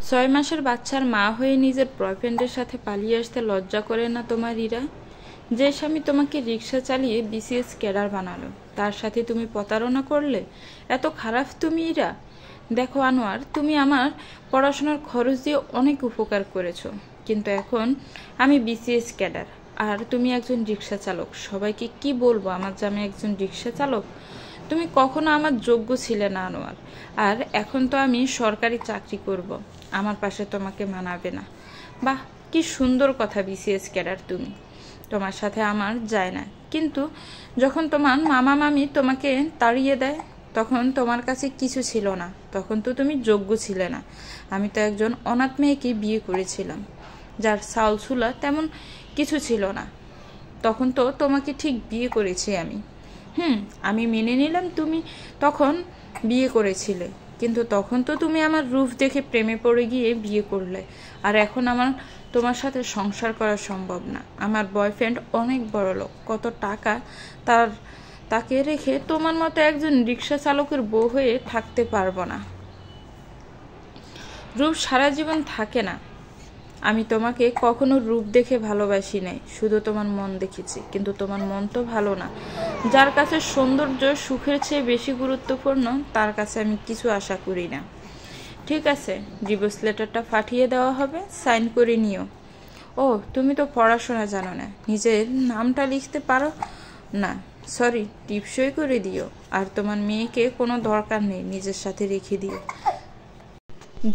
6 মাসের বাচ্চার মা হয়ে নিজের বয়ফ্রেন্ডের সাথে পালিয়ে আসতে লজ্জা করে না তোমার ইরা? যে স্বামী তোমাকে রিক্সা চালিয়ে বিসিএস ক্যাডার বানালো, তার সাথে তুমি প্রতারণা করলে? এত খারাপ তুমি ইরা? দেখো আনোয়ার, তুমি আমার পড়াশোনার খরচ দিয়ে অনেক উপকার করেছো, কিন্তু এখন আমি বিসিএস ক্যাডার আর তুমি একজন রিক্সা চালক। সবাইকে কি বলবো আমার যে আমি একজন রিক্সা চালক? তুমি কখনো আমার যোগ্য ছিলে না আনোয়ার, আর এখন তো আমি সরকারি চাকরি করব, আমার পাশে তোমাকে মানাবে না। বাহ, কি সুন্দর কথা বিসিএস ক্যাডার তুমি, তোমার সাথে আমার যায় না। কিন্তু যখন তোমার মামা মামি তোমাকে তাড়িয়ে দেয়, তখন তোমার কাছে কিছু ছিল না, তখন তো তুমি যোগ্য ছিলে না। আমি তো একজন অনাথ মেয়েকে বিয়ে করেছিলাম, যার চাল চুলা তেমন কিছু ছিল না, তখন তো তোমাকে ঠিক বিয়ে করেছি আমি। আমি মেনে নিলাম তুমি তখন বিয়ে করেছিলে, কিন্তু তখন তো তুমি আমার রূপ দেখে প্রেমে পড়ে গিয়ে বিয়ে করলে, আর এখন আমার তোমার সাথে সংসার করা সম্ভব না। আমার বয়ফ্রেন্ড অনেক বড় লোক, কত টাকা তাকে রেখে তোমার মতো একজন রিক্সা চালকের বউ হয়ে থাকতে পারবো না। রূপ সারা জীবন থাকে না। আমি তোমাকে কখনো রূপ দেখে ভালোবাসি নাই, শুধু তোমার মন দেখেছি, কিন্তু তোমার মন তো ভালো না। যার কাছে সৌন্দর্য সুখের চেয়ে বেশি গুরুত্বপূর্ণ, তার কাছে আমি কিছু আশা করি না। ঠিক আছে, ডিভোর্স লেটারটা পাঠিয়ে দেওয়া হবে, সাইন করে নিও। ও, তুমি তো পড়াশোনা জানো না, নিজের নামটা লিখতে পারো না? সরি, টিপসই করে দিও। আর তোমার মেয়েকে কোনো দরকার নেই, নিজের সাথে রেখে দিও।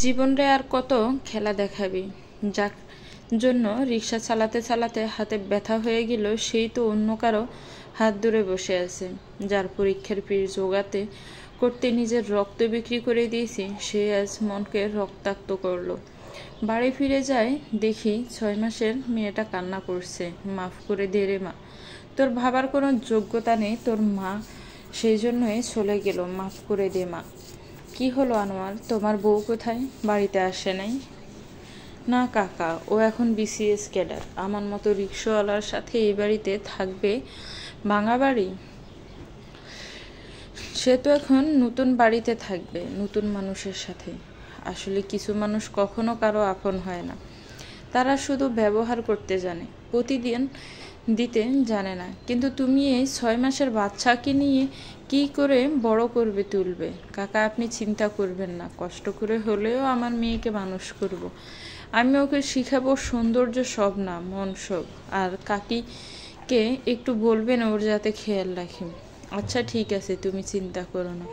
জীবনরে আর কত খেলা দেখাবি? যার জন্য রিক্সা চালাতে চালাতে হাতে ব্যথা হয়ে গেল, সেই তো অন্য কারো হাত ধরে বসে আছে। যার পরীক্ষার ফিস জোগাতে করতে নিজের রক্ত বিক্রি করে দিয়েছি, সে আজ মনকে রক্তাক্ত করলো। বাড়ি ফিরে যায়, দেখি 6 মাসের মেয়েটা কান্না করছে। মাফ করে দে রে মা, তোর ভাবার কোনো যোগ্যতা নেই, তোর মা সেই জন্যই চলে গেল, মাফ করে দে মা। কি হলো আনোয়ার, তোমার বউ কোথায়? বাড়িতে আসে নাই? না কাকা, ও এখন বিসিএস ক্যাডার। আমার মতো রিক্সাওয়ালার সাথে এই বাড়িতে থাকবে? ভাঙা বাড়ি। সে তো এখন নতুন বাড়িতে থাকবে, নতুন মানুষের সাথে। আসলে কিছু মানুষ কখনো কারো আপন হয় না, তারা শুধু ব্যবহার করতে জানে, প্রতিদিন দিতে জানে না। কিন্তু তুমি এই 6 মাসের বাচ্চাকে নিয়ে কি করে বড় করবে তুলবে? কাকা, আপনি চিন্তা করবেন না, কষ্ট করে হলেও আমার মেয়েকে মানুষ করব। আমি ওকে শিখাবো সৌন্দর্য সব না, মন সব। আর কাকিকে একটু বলবেন ওর যাতে খেয়াল রাখে। আচ্ছা ঠিক আছে, তুমি চিন্তা করো না।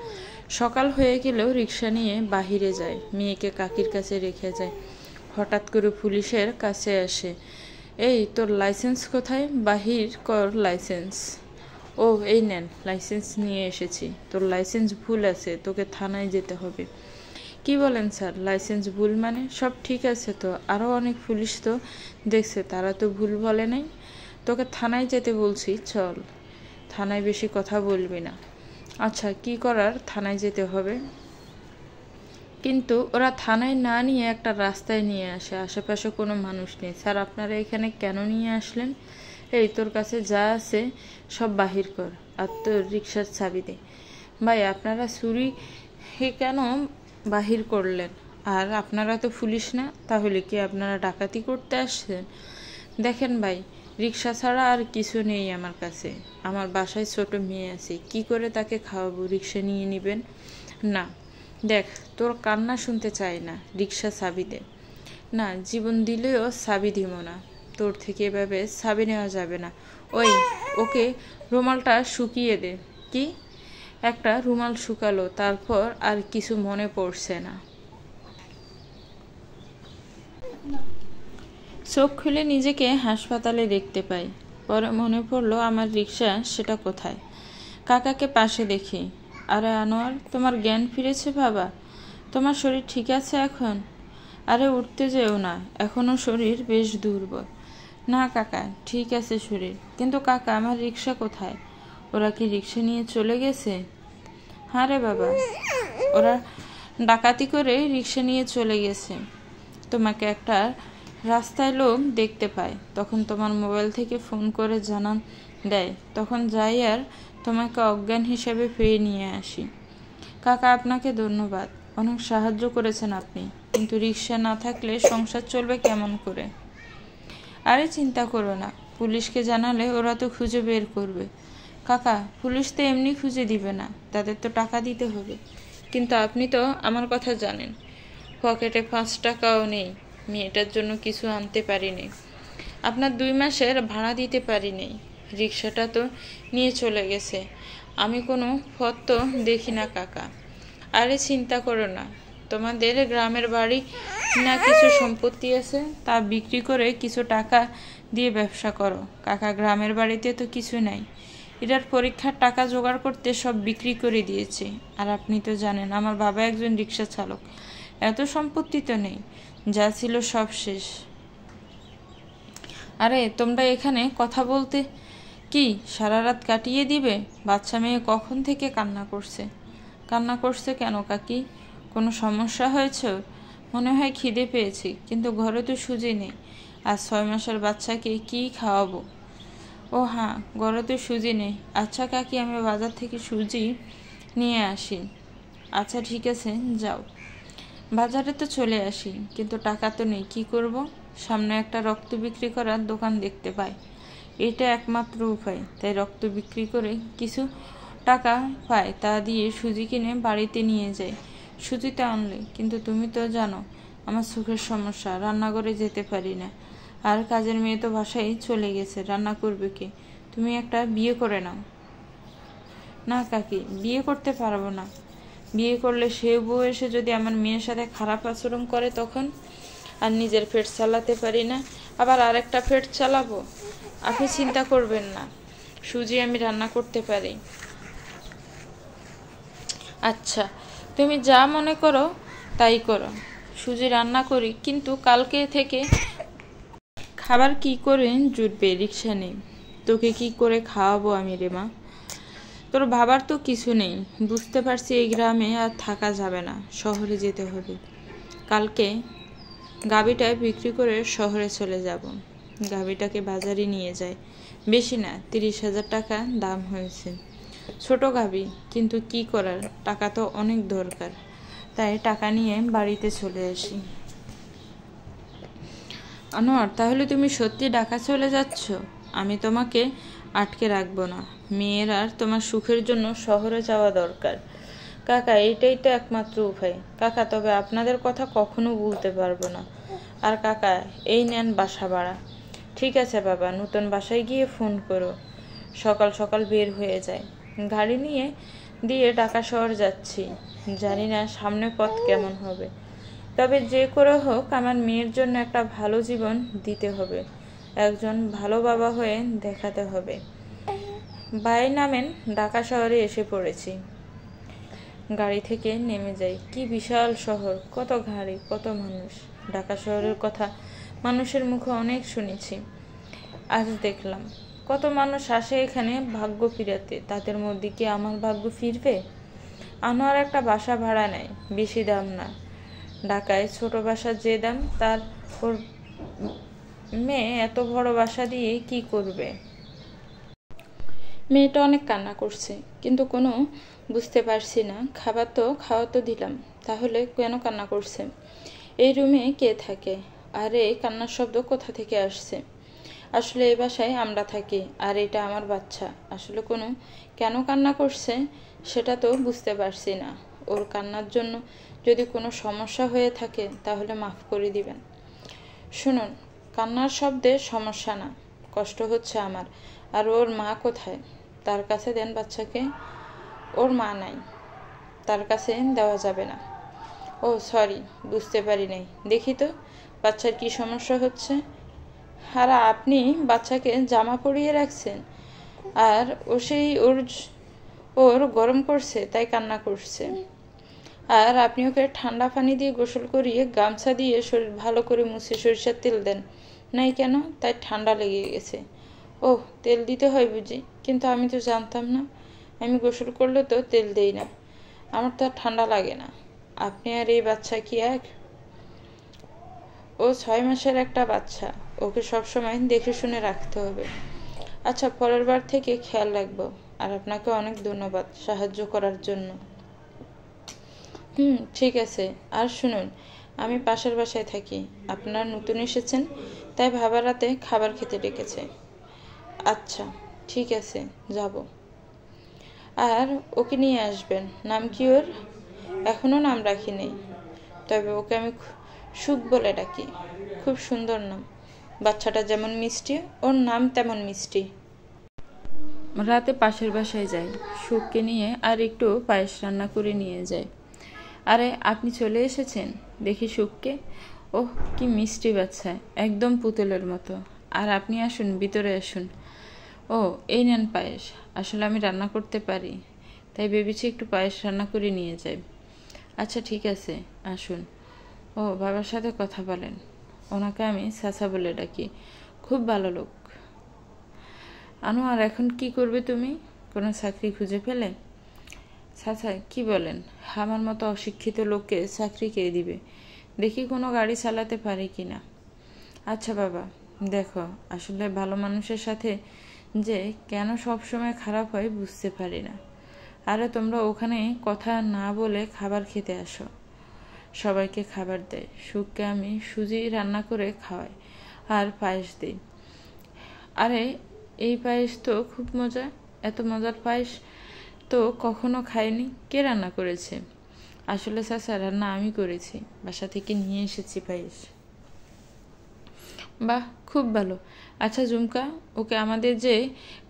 সকাল হয়ে গেলেও রিক্সা নিয়ে বাহিরে যায়, মেয়েকে কাকির কাছে রেখে যায়। হঠাৎ করে পুলিশের কাছে আসে। এই, তোর লাইসেন্স কোথায়? বাহির কর লাইসেন্স। ও, এই নেন, লাইসেন্স নিয়ে এসেছি। তোর লাইসেন্স ভুল আছে, তোকে থানায় যেতে হবে। কি বলেন স্যার, লাইসেন্স ভুল মানে? সব ঠিক আছে তো, আরও অনেক পুলিশ তো দেখছে, তারা তো ভুল বলে নাই। তোকে থানায় যেতে বলছি, চল। থানায় বেশি কথা বলবি না। আচ্ছা, কি করার, থানায় যেতে হবে। কিন্তু ওরা থানায় না নিয়ে একটা রাস্তায় নিয়ে আসে, আশেপাশে কোনো মানুষ নেই। স্যার, আপনারা এখানে কেন নিয়ে আসলেন? এই, তোর কাছে যা আছে সব বাহির কর, আর তোর রিক্সার চাবি দে। ভাই, আপনারা চুরি কেন বাহির করলেন? আর আপনারা তো পুলিশ না, তাহলে কি আপনারা ডাকাতি করতে আসছেন? দেখেন ভাই, রিক্সা ছাড়া আর কিছু নেই আমার কাছে। আমার বাসায় ছোট মেয়ে আছে, কি করে তাকে খাওয়াবো? রিক্সা নিয়ে নেবেন? না। দেখ, তোর কান্না শুনতে চাই না, রিক্সা চাবি দে। না, জীবন দিলেও চাবি দিব না। তোর থেকে এভাবে চাবি নেওয়া যাবে না। ওই, ওকে রুমালটা শুকিয়ে দে। কি? একটা রুমাল শুকালো, তারপর আর কিছু মনে পড়ছে না। চোখ খুলে নিজেকে হাসপাতালে দেখতে পাই। পরে মনে পড়লো আমার রিক্সা, সেটা কোথায়। কাকাকে পাশে দেখি। আরে আনোয়ার, তোমার জ্ঞান ফিরেছে বাবা? তোমার শরীর ঠিক আছে এখন? আরে উঠতে যেও না, এখনো শরীর বেশ দুর্বল। না কাকা, ঠিক আছে শরীর, কিন্তু কাকা আমার রিক্সা কোথায়? ওরা কি রিক্সা নিয়ে চলে গেছে? হ্যাঁ রে বাবা, ওরা ডাকাতি করে রিক্সা নিয়ে চলে গেছে। তোমাকে একটা রাস্তায় লোক দেখতে পায়, তখন তোমার মোবাইল থেকে ফোন করে জানান দেয়, তখন যাই আর তোমাকে অজ্ঞান হিসেবে ফিরিয়ে নিয়ে আসি। কাকা, আপনাকে ধন্যবাদ, অনেক সাহায্য করেছেন আপনি। কিন্তু রিক্সা না থাকলে সংসার চলবে কেমন করে? আরে চিন্তা করো না, পুলিশকে জানালে ওরা তো খুঁজে বের করবে। কাকা, পুলিশ তো এমনি খুঁজে দিবে না, তাদের তো টাকা দিতে হবে। কিন্তু আপনি তো আমার কথা জানেন, পকেটে 5 টাকাও নেই, মেয়েটার জন্য কিছু আনতে পারিনি, আপনার 2 মাসের ভাড়া দিতে পারিনি, রিক্সাটা তো নিয়ে চলে গেছে, আমি কোনো পথ তো দেখি না কাকা। আরে চিন্তা করো না, তোমাদের গ্রামের বাড়ি না কিছু সম্পত্তি আছে, তা বিক্রি করে কিছু টাকা দিয়ে ব্যবসা করো। কাকা, গ্রামের বাড়িতে তো কিছু নাই, এটার পরীক্ষার টাকা জোগাড় করতে সব বিক্রি করে দিয়েছি। আর আপনি তো জানেন আমার বাবা একজন রিক্সা চালক, এত সম্পত্তি তো নেই, যা ছিল সব শেষ। আরে তোমরা এখানে কথা বলতে কি সারা রাত কাটিয়ে দিবে? বাচ্চা মেয়ে কখন থেকে কান্না করছে। কান্না করছে কেন কাকি? কোনো সমস্যা হয়েছে? মনে হয় খিদে পেয়েছি, কিন্তু ঘরে তো সুজি নেই, আর 6 মাসের বাচ্চাকে কি খাওয়াবো? ও হ্যাঁ, ঘরে তো সুজি নেই। আচ্ছা কাকি, আমি বাজার থেকে সুজি নিয়ে আসি। আচ্ছা ঠিক আছে, যাও। বাজারে তো চলে আসি, কিন্তু টাকা তো নেই, কি করব? সামনে একটা রক্ত বিক্রি করার দোকান দেখতে পাই, এটা একমাত্র উপায়। তাই রক্ত বিক্রি করে কিছু টাকা পাই, তা দিয়ে সুজি কিনে বাড়িতে নিয়ে যাই। সুজিটা আনলে, কিন্তু তুমি তো জানো আমার চোখের সমস্যা, রান্নাঘরে যেতে পারি না, আর কাজের মেয়ে তো বাসায় চলে গেছে, রান্না করবে কে? তুমি একটা বিয়ে করে নাও। না কাকি, বিয়ে করতে পারবো না। বিয়ে করলে সে বউ এসে যদি আমার মেয়ের সাথে খারাপ আচরণ করে তখন? আর নিজের পেট চালাতে পারি না, আবার আরেকটা পেট চালাবো? আপনি চিন্তা করবেন না, সুজি আমি রান্না করতে পারি। আচ্ছা, তুমি যা মনে করো তাই করো, সুজি রান্না করি, কিন্তু কালকে থেকে খাবার কি করে জুটবে? রিক্সা নেই, তোকে কি করে খাওয়াবো আমি রে মা? তোর ভাবার তো কিছু নেই, বুঝতে পারছি এই গ্রামে আর থাকা যাবে না, শহরে যেতে হবে। কালকে গাভীটা বিক্রি করে শহরে চলে যাব। গাভীটাকে বাজারে নিয়ে যায়, বেশি না, 30,000 টাকা দাম হয়েছে। ছোট গাভী, কিন্তু কি করার, টাকা তো অনেক দরকার, তাই টাকা নিয়ে বাড়িতে চলে আসি। আনোয়ার, তাহলে তুমি সত্যি ঢাকা চলে যাচ্ছ? আমি তোমাকে আটকে রাখবো না, মেয়ের আর তোমার সুখের জন্য শহরে যাওয়া দরকার। কাকা, এইটাই তো একমাত্র উপায়। কাকা, তবে আপনাদের কথা কখনো ভুলতে পারবো না। আর কাকা, এই নেন বাসা ভাড়া। ঠিক আছে বাবা, নতুন বাসায় গিয়ে ফোন করো। সকাল সকাল বের হয়ে যায়। গাড়ি নিয়ে দিয়ে ঢাকা শহর যাচ্ছি, জানি না সামনে পথ কেমন হবে, তবে যে করে হোক আমার মেয়ের জন্য একটা ভালো জীবন দিতে হবে, একজন ভালো বাবা হয়ে দেখাতে হবে। ভাই নামেন, ঢাকা শহরে এসে পড়েছি। গাড়ি থেকে নেমে যাই। কি বিশাল শহর, কত গাড়ি, কত মানুষ। ঢাকা শহরের কথা মানুষের মুখে অনেক শুনেছি, আজ দেখলাম। কত মানুষ আসে এখানে ভাগ্য ফিরাতে, তাদের মধ্যে কি আমার ভাগ্য ফিরবে? আনোয়ার একটা বাসা ভাড়া নেয়, বেশি দাম না। ঢাকায় ছোট বাসার যে দাম, তার ওর মেয়ে এত বড় বাসা দিয়ে কি করবে? মেয়েটা অনেক কান্না করছে, কিন্তু কোনো বুঝতে পারছি না। খাবার তো খাওয়া তো দিলাম, তাহলে কেন কান্না করছে? এই রুমে কে থাকে? আর এই কান্নার শব্দ কোথা থেকে আসছে? আসলে এই বাসায় আমরা থাকি, আর এটা আমার বাচ্চা। আসলে কেন কান্না করছে সেটা তো বুঝতে পারছি না। ওর কান্নার জন্য যদি কোনো সমস্যা হয়ে থাকে তাহলে মাফ করে দিবেন। শুনুন, কান্নার শব্দে সমস্যা না, কষ্ট হচ্ছে আমার। আর ওর মা কোথায়? তার কাছে দেন বাচ্চাকে। ওর মা নাই, তার কাছে দেওয়া যাবে না। ও সরি, বুঝতে পারি নাই। দেখি তো বাচ্চার কি সমস্যা হচ্ছে। আর আপনি বাচ্চাকে জামা পরিয়ে রাখছেন, আর ওর গরম করছে তাই কান্না করছে। আর আপনি ওকে ঠান্ডা পানি দিয়ে গোসল করিয়ে গামছা দিয়ে শরীর ভালো করে মুছে সরিষার তেল দেন নাই কেন? তাই ঠান্ডা লেগে গেছে। ও, তেল দিতে হয় বুঝি? কিন্তু আমি তো জানতাম না। আমি গোসল করলে তো তেল দেই না, আমার তো আর ঠান্ডা লাগে না। আপনি আর এই বাচ্চা কি এক? ও 6 মাসের একটা বাচ্চা, ওকে সবসময় দেখে শুনে রাখতে হবে। আচ্ছা, পরের বার থেকে খেয়াল রাখবো। আর আপনাকে অনেক ধন্যবাদ সাহায্য করার জন্য। ঠিক আছে। আর শুনুন, আমি পাশের বাসায় থাকি। আপনার নতুন এসেছেন, তাই ভাবা রাতে খাবার খেতে ডেকেছে। আচ্ছা, ঠিক আছে, যাব। আর ওকে নিয়ে আসবেন। নাম কি ওর? এখনও নাম রাখিনি, তবে ওকে আমি সুখ বলে ডাকি। খুব সুন্দর নাম। বাচ্চাটা যেমন মিষ্টি, ওর নাম তেমন মিষ্টি। রাতে পাশের বাসায় যাই, সুখকে নিয়ে আর একটু পায়েস রান্না করে নিয়ে যাই। আরে আপনি চলে এসেছেন, দেখি সুখকে। ওহ, কি মিষ্টি বাচ্চা, একদম পুতুলের মতো। আর আপনি আসুন, ভিতরে আসুন। ও, এই নেন পায়েস। আসলে আমি রান্না করতে পারি, তাই ভেবেছি একটু পায়েস রান্না করে নিয়ে যাই। আচ্ছা ঠিক আছে, আসুন। ও, বাবার সাথে কথা বলেন। ওনাকে আমি চাচা বলে ডাকি। খুব ভালো লোক। আনোয়ার, এখন কি করবে তুমি? কোনো চাকরি খুঁজে পেলে? চাচা কি বলেন? আমার মতো অশিক্ষিত লোককে চাকরি কে দিবে? দেখি কোনো গাড়ি চালাতে পারি কিনা। আচ্ছা বাবা, দেখো, আসলে ভালো মানুষের সাথে যে কেন সবসময় খারাপ হয় বুঝতে পারি না। আরে তোমরা ওখানে কথা না বলে খাবার খেতে আসো। সবাইকে খাবার দেয়। সুখকে আমি সুজি রান্না করে খাওয়াই আর পায়েস দিই। আরে এই পায়েস তো খুব মজা। এত মজার পায়েস তো কখনো খাইনি। কে রান্না করেছে? আসলে চাচা, রান্না আমি করেছি। বাসা থেকে নিয়ে এসেছি পায়েস। বাহ, খুব ভালো। আচ্ছা ঝুমকা, ওকে আমাদের যে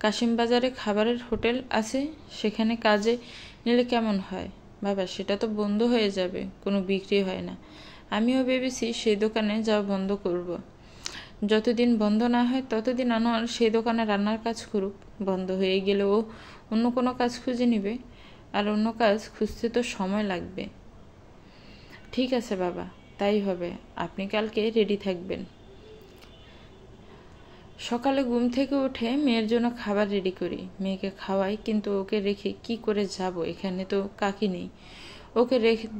কাশিম বাজারে খাবারের হোটেল আছে সেখানে কাজে নিলে কেমন হয়? বাবা, সেটা তো বন্ধ হয়ে যাবে, কোনো বিক্রি হয় না। আমিও ভেবেছি সেই দোকানে যাওয়া বন্ধ করব। যতদিন বন্ধ না হয় ততদিন আনোয়ার সেই দোকানে রান্নার কাজ করুক। বন্ধ হয়ে গেলে ও অন্য কোনো কাজ খুঁজে নেবে, আর অন্য কাজ খুঁজতে তো সময় লাগবে। ঠিক আছে বাবা, তাই হবে। আপনি কালকে রেডি থাকবেন। সকালে ঘুম থেকে উঠে মেয়ের জন্য খাবার রেডি করি, মেয়েকে খাওয়াই। কিন্তু ওকে রেখে কি করে যাব? এখানে তো কাকি নেই ওকে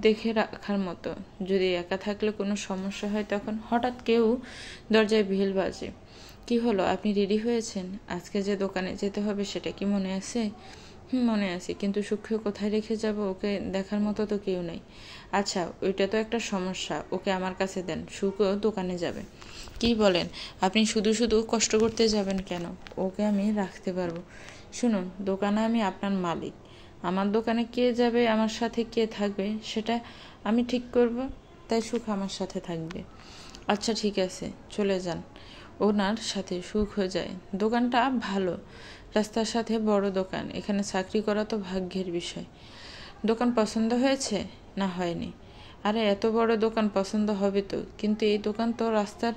দেখে রাখার মতো। যদি একা থাকলে কোনো সমস্যা হয় তখন। হঠাৎ কেউ দরজায় বেল বাজে। কি হলো, আপনি রেডি হয়েছেন? আজকে যে দোকানে যেতে হবে সেটা কি মনে আছে? মনে আছে, কিন্তু সূক্ষ্ম কোথায় রেখে যাব? ওকে দেখার মতো তো কেউ নেই। আচ্ছা, ওইটা তো একটা সমস্যা। ওকে আমার কাছে দেন, সুখও দোকানে যাবে। কি বলেন? আপনি শুধু শুধু কষ্ট করতে যাবেন কেন? ওকে আমি রাখতে পারবো। শুনুন, দোকানে আমি আপনার মালিক। আমার দোকানে কে যাবে, আমার সাথে কে থাকবে সেটা আমি ঠিক করব। তাই সুখ আমার সাথে থাকবে। আচ্ছা ঠিক আছে, চলে যান। ওনার সাথে সুখ হয়ে যায়। দোকানটা ভালো, রাস্তার সাথে বড় দোকান। এখানে চাকরি করা তো ভাগ্যের বিষয়। দোকান পছন্দ হয়েছে? না, হয়নি। আরে এত বড় দোকান পছন্দ হবে তো, কিন্তু এই দোকান তো রাস্তার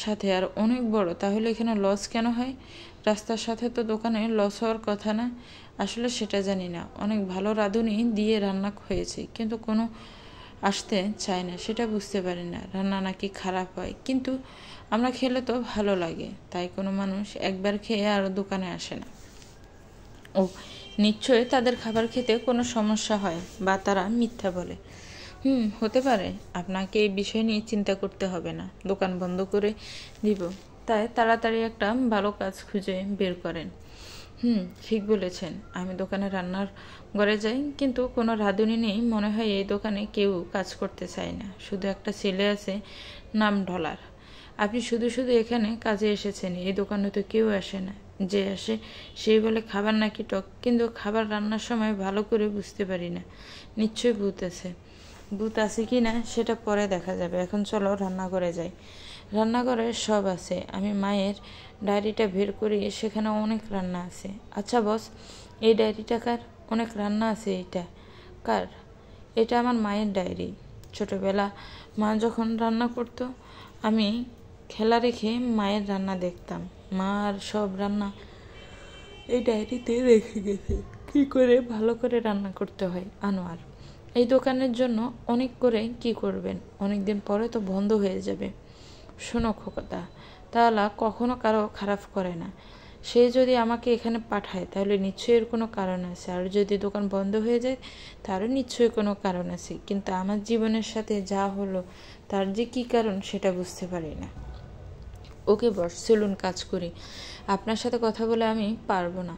সাথে আর অনেক বড়, তাহলে এখানে লস কেন হয়? রাস্তার সাথে তো দোকানে লস হওয়ার কথা না। আসলে সেটা জানি না। অনেক ভালো রাঁধুনি দিয়ে রান্না হয়েছে, কিন্তু কোনো আসতে চায় না, সেটা বুঝতে পারি না। রান্না নাকি খারাপ হয়, কিন্তু আমরা খেলে তো ভালো লাগে, তাই কোনো মানুষ একবার খেয়ে আর দোকানে আসে না। ও, নিশ্চয়ই তাদের খাবার খেতে কোনো সমস্যা হয়, বা তারা মিথ্যা বলে। হতে পারে। আপনাকে এই বিষয় নিয়ে চিন্তা করতে হবে না। দোকান বন্ধ করে দিব, তাই তাড়াতাড়ি একটা ভালো কাজ খুঁজে বের করেন। ঠিক বলেছেন। আমি দোকানে রান্নার ঘরে যাই, কিন্তু কোনো রাঁধুনি নেই। মনে হয় এই দোকানে কেউ কাজ করতে চায় না, শুধু একটা ছেলে আছে, নাম ডলার। আপনি শুধু শুধু এখানে কাজে এসেছেন, এই দোকানে তো কেউ আসে না। যে আসে সেই বলে খাবার নাকি টক, কিন্তু খাবার রান্নার সময় ভালো করে বুঝতে পারি না। নিশ্চয়ই ভূত আছে। ভূত আছে কি না সেটা পরে দেখা যাবে, এখন চলো রান্নাঘরে যাই। রান্নাঘরে সব আছে। আমি মায়ের ডায়েরিটা বের করি, সেখানে অনেক রান্না আছে। আচ্ছা বস, এই ডায়েরিটা কার? অনেক রান্না আছে, এটা কার? এটা আমার মায়ের ডায়েরি। ছোটবেলা মা যখন রান্না করতো, আমি খেলা রেখে মায়ের রান্না দেখতাম। মা আর সব রান্না এই ডায়েরিতে রেখে গেছে, কি করে ভালো করে রান্না করতে হয়। আনোয়ার, এই দোকানের জন্য অনেক করে কি করবেন? অনেকদিন পরে তো বন্ধ হয়ে যাবে। শোনো খোকতা, তাহলে কখনো কারো খারাপ করে না। সে যদি আমাকে এখানে পাঠায় তাহলে নিশ্চয়ই এর কোনো কারণ আছে, আর যদি দোকান বন্ধ হয়ে যায় তারও নিশ্চয়ই কোনো কারণ আছে। কিন্তু আমার জীবনের সাথে যা হলো তার যে কী কারণ সেটা বুঝতে পারি না। ওকে বস, চলুন কাজ করি। আপনার সাথে কথা বলে আমি পারবো না।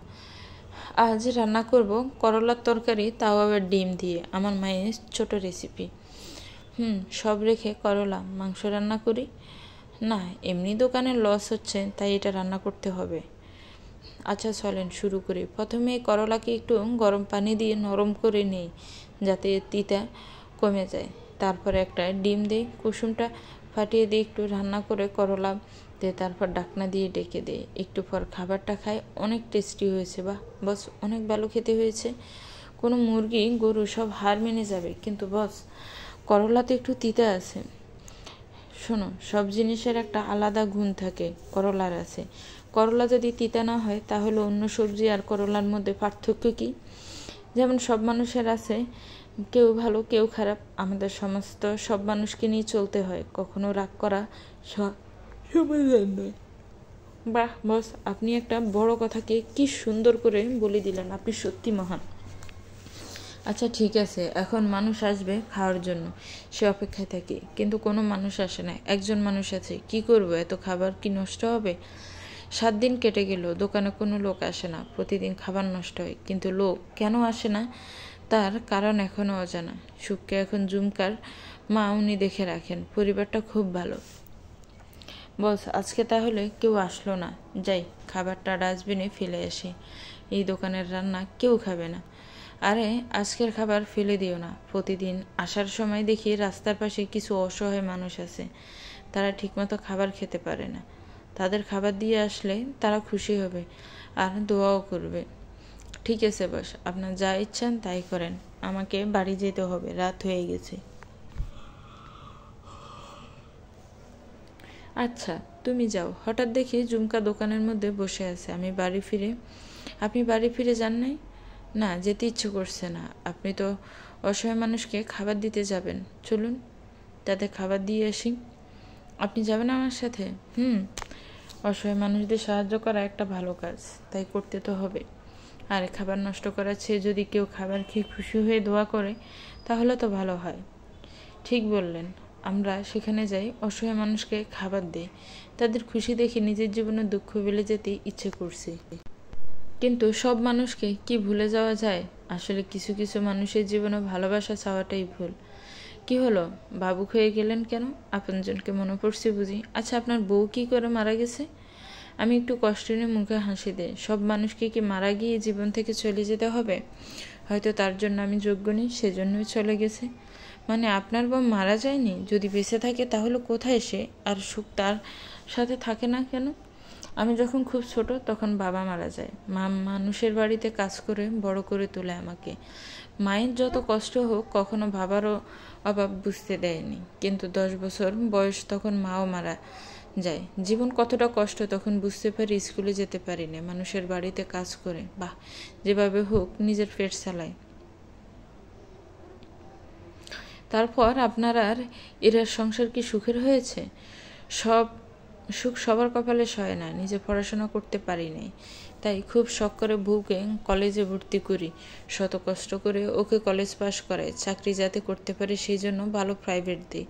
আজ রান্না করব করলার তরকারি, তাও আবার ডিম দিয়ে, আমার মায়ের ছোট রেসিপি। সব রেখে করলা মাংস রান্না করি? না, এমনি দোকানে লস হচ্ছে, তাই এটা রান্না করতে হবে। আচ্ছা চলেন শুরু করি। প্রথমে করলাকে একটু গরম পানি দিয়ে নরম করে নিই, যাতে তিতা কমে যায়। তারপরে একটা ডিম দিই, কুসুমটা ফাটিয়ে দিয়ে একটু রান্না করে করলা দিয়ে তারপর ঢাকনা দিয়ে ডেকে দিই। একটু পর খাবারটা খাই, অনেক টেস্টি হয়েছে। বাহ বস, অনেক ভালো খেতে হয়েছে। কোনো মুরগি গরু সব হার মেনে যাবে, কিন্তু বস করলাতে একটু তিতা আছে। শোনো, সব জিনিসের একটা আলাদা গুণ থাকে, করলার আছে। করলা যদি তিতা না হয় তাহলে অন্য সবজি আর করলার মধ্যে পার্থক্য কি? যেমন সব মানুষের আছে, কেউ ভালো কেউ খারাপ। আমাদের সমাজ তো সব মানুষকে নিয়ে চলতে হয়, কখনো রাগ করা সমাধান নয়। বাহ বস, আপনি একটা বড় কথাকে কি সুন্দর করে বলে দিলেন, আপনি সত্যি মহান। আচ্ছা ঠিক আছে, এখন মানুষ আসবে খাওয়ার জন্য, সে অপেক্ষায় থাকি, কিন্তু কোনো মানুষ আসে না। একজন মানুষ আছে, কি করব, এত খাবার কি নষ্ট হবে? 7 দিন কেটে গেল, দোকানে কোনো লোক আসে না। প্রতিদিন খাবার নষ্ট হয়, কিন্তু লোক কেন আসে না তার কারণ এখনও অজানা। সুখকে এখন ঝুমকার মা উনি দেখে রাখেন, পরিবারটা খুব ভালো। বস আজকে তাহলে কেউ আসলো না, যাই খাবারটা ডাস্টবিনে ফেলে আসি। এই দোকানের রান্না কেউ খাবে না। আরে আজকের খাবার ফেলে দিও না। প্রতিদিন আসার সময় দেখি রাস্তার পাশে কিছু অসহায় মানুষ আছে, তারা ঠিকমতো খাবার খেতে পারে না। তাদের খাবার দিয়ে আসলে তারা খুশি হবে আর দোয়াও করবে। ঠিক আছে বস, আপনার যা ইচ্ছান তাই করেন, আমাকে বাড়ি যেতে হবে, রাত হয়ে গেছে। আচ্ছা তুমি যাও। হঠাৎ দেখি ঝুমকা দোকানের মধ্যে বসে আছে। আপনি বাড়ি ফিরে যান নাই? না, যেতে ইচ্ছে করছে না। আপনি তো অসহায় মানুষকে খাবার দিতে যাবেন, চলুন তাদের খাবার দিয়ে আসি। আপনি যাবেন আমার সাথে? অসহায় মানুষদের সাহায্য করা একটা ভালো কাজ, তাই করতে তো হবে। আর খাবার নষ্ট করার চেয়ে যদি কেউ খাবার খেয়ে খুশি হয়ে দোয়া করে তাহলে তো ভালো হয়। ঠিক বললেন, আমরা সেখানে যাই, অসহায় মানুষকে খাবার দিই। তাদের খুশি দেখে নিজের জীবনে দুঃখ ভুলে যেতে ইচ্ছে করছে। কিন্তু সব মানুষকে কি ভুলে যাওয়া যায়? আসলে কিছু কিছু মানুষের জীবনে ভালোবাসা চাওয়াটাই ভুল। কি হলো, ভাবুক হয়ে গেলেন কেন? আপনজনকে মনে পড়ছে বুঝি? আচ্ছা আপনার বউ কি করে মারা গেছে? আমি একটু কষ্ট নিয়ে মুখে হাসি দেই। সব মানুষকে কি মারা গিয়ে জীবন থেকে চলে যেতে হবে? হয়তো তার জন্য আমি যোগ্য নই, সেজন্যই চলে গেছে। মানে আপনার বউ মারা যায়নি? যদি বেঁচে থাকে তাহলে কোথায় সে? আর সুখ তার সাথে থাকে না কেন? আমি যখন খুব ছোট তখন বাবা মারা যায়। মা মানুষের বাড়িতে কাজ করে বড় করে তোলে আমাকে। মায়ের যত কষ্ট হোক কখনো বাবারও অভাব বুঝতে দেয়নি। কিন্তু 10 বছর বয়স তখন মাও মারা যায়। জীবন কতটা কষ্ট তখন বুঝতে পারি। স্কুলে যেতে পারি না, মানুষের বাড়িতে কাজ করে বাহ যেভাবে হোক নিজের পেট চালায়। তারপর আপনার আর এরার সংসার কি সুখের হয়েছে? সব সুখ সবার কপালে সয় না। নিজে পড়াশোনা করতে পারি নাই, তাই খুব শখ করে বউকে কলেজে ভর্তি করি। শত কষ্ট করে ওকে কলেজ পাশ করাই, চাকরি যাতে করতে পারে সেই জন্য ভালো প্রাইভেট দিই।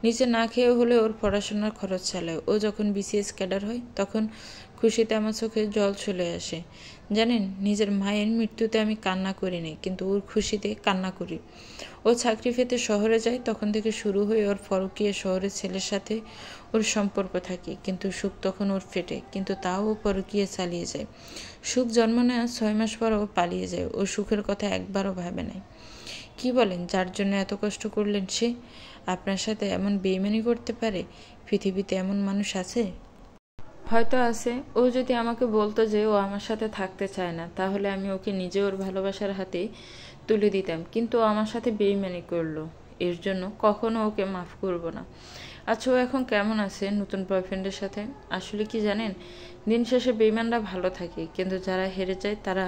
নিচে না খেয়ে হলে ওর পড়াশোনার খরচ চালায়। ও যখন বিসিএস ক্যাডার হয় তখন খুশিতে আমার চোখে জল চলে আসে। জানেন, নিজের মায়ের মৃত্যুতে আমি কান্না করিনি, কিন্তু ওর খুশিতে কান্না করি। ও চাকরি পেতে শহরে যায়, তখন থেকে শুরু হয়ে ওর পরকীয়া শহরের ছেলের সাথে ওর সম্পর্ক থাকে। কিন্তু সুখ তখন ওর ফেটে, কিন্তু তাও ও পরকীয়া চালিয়ে যায়। সুখ জন্ম নেওয়া 6 মাস পর ও পালিয়ে যায়। ও সুখের কথা একবারও ভাবে নাই। কি বলেন, যার জন্য এত কষ্ট করলেন সে আপনার সাথে এমন বেইমানি করতে পারে? পৃথিবীতে এমন মানুষ আছে? হয়তো আছে। ও যদি আমাকে বলতো যে ও আমার সাথে থাকতে চায় না, তাহলে আমি ওকে নিজে ওর ভালোবাসার হাতে তুলে দিতাম। কিন্তু ও আমার সাথে বেইমানি করলো, এর জন্য কখনো ওকে মাফ করব না। আচ্ছা ও এখন কেমন আছে নতুন বয়ফ্রেন্ডের সাথে? আসলে কি জানেন, দিন শেষে বেইমানরা ভালো থাকে, কিন্তু যারা হেরে যায় তারা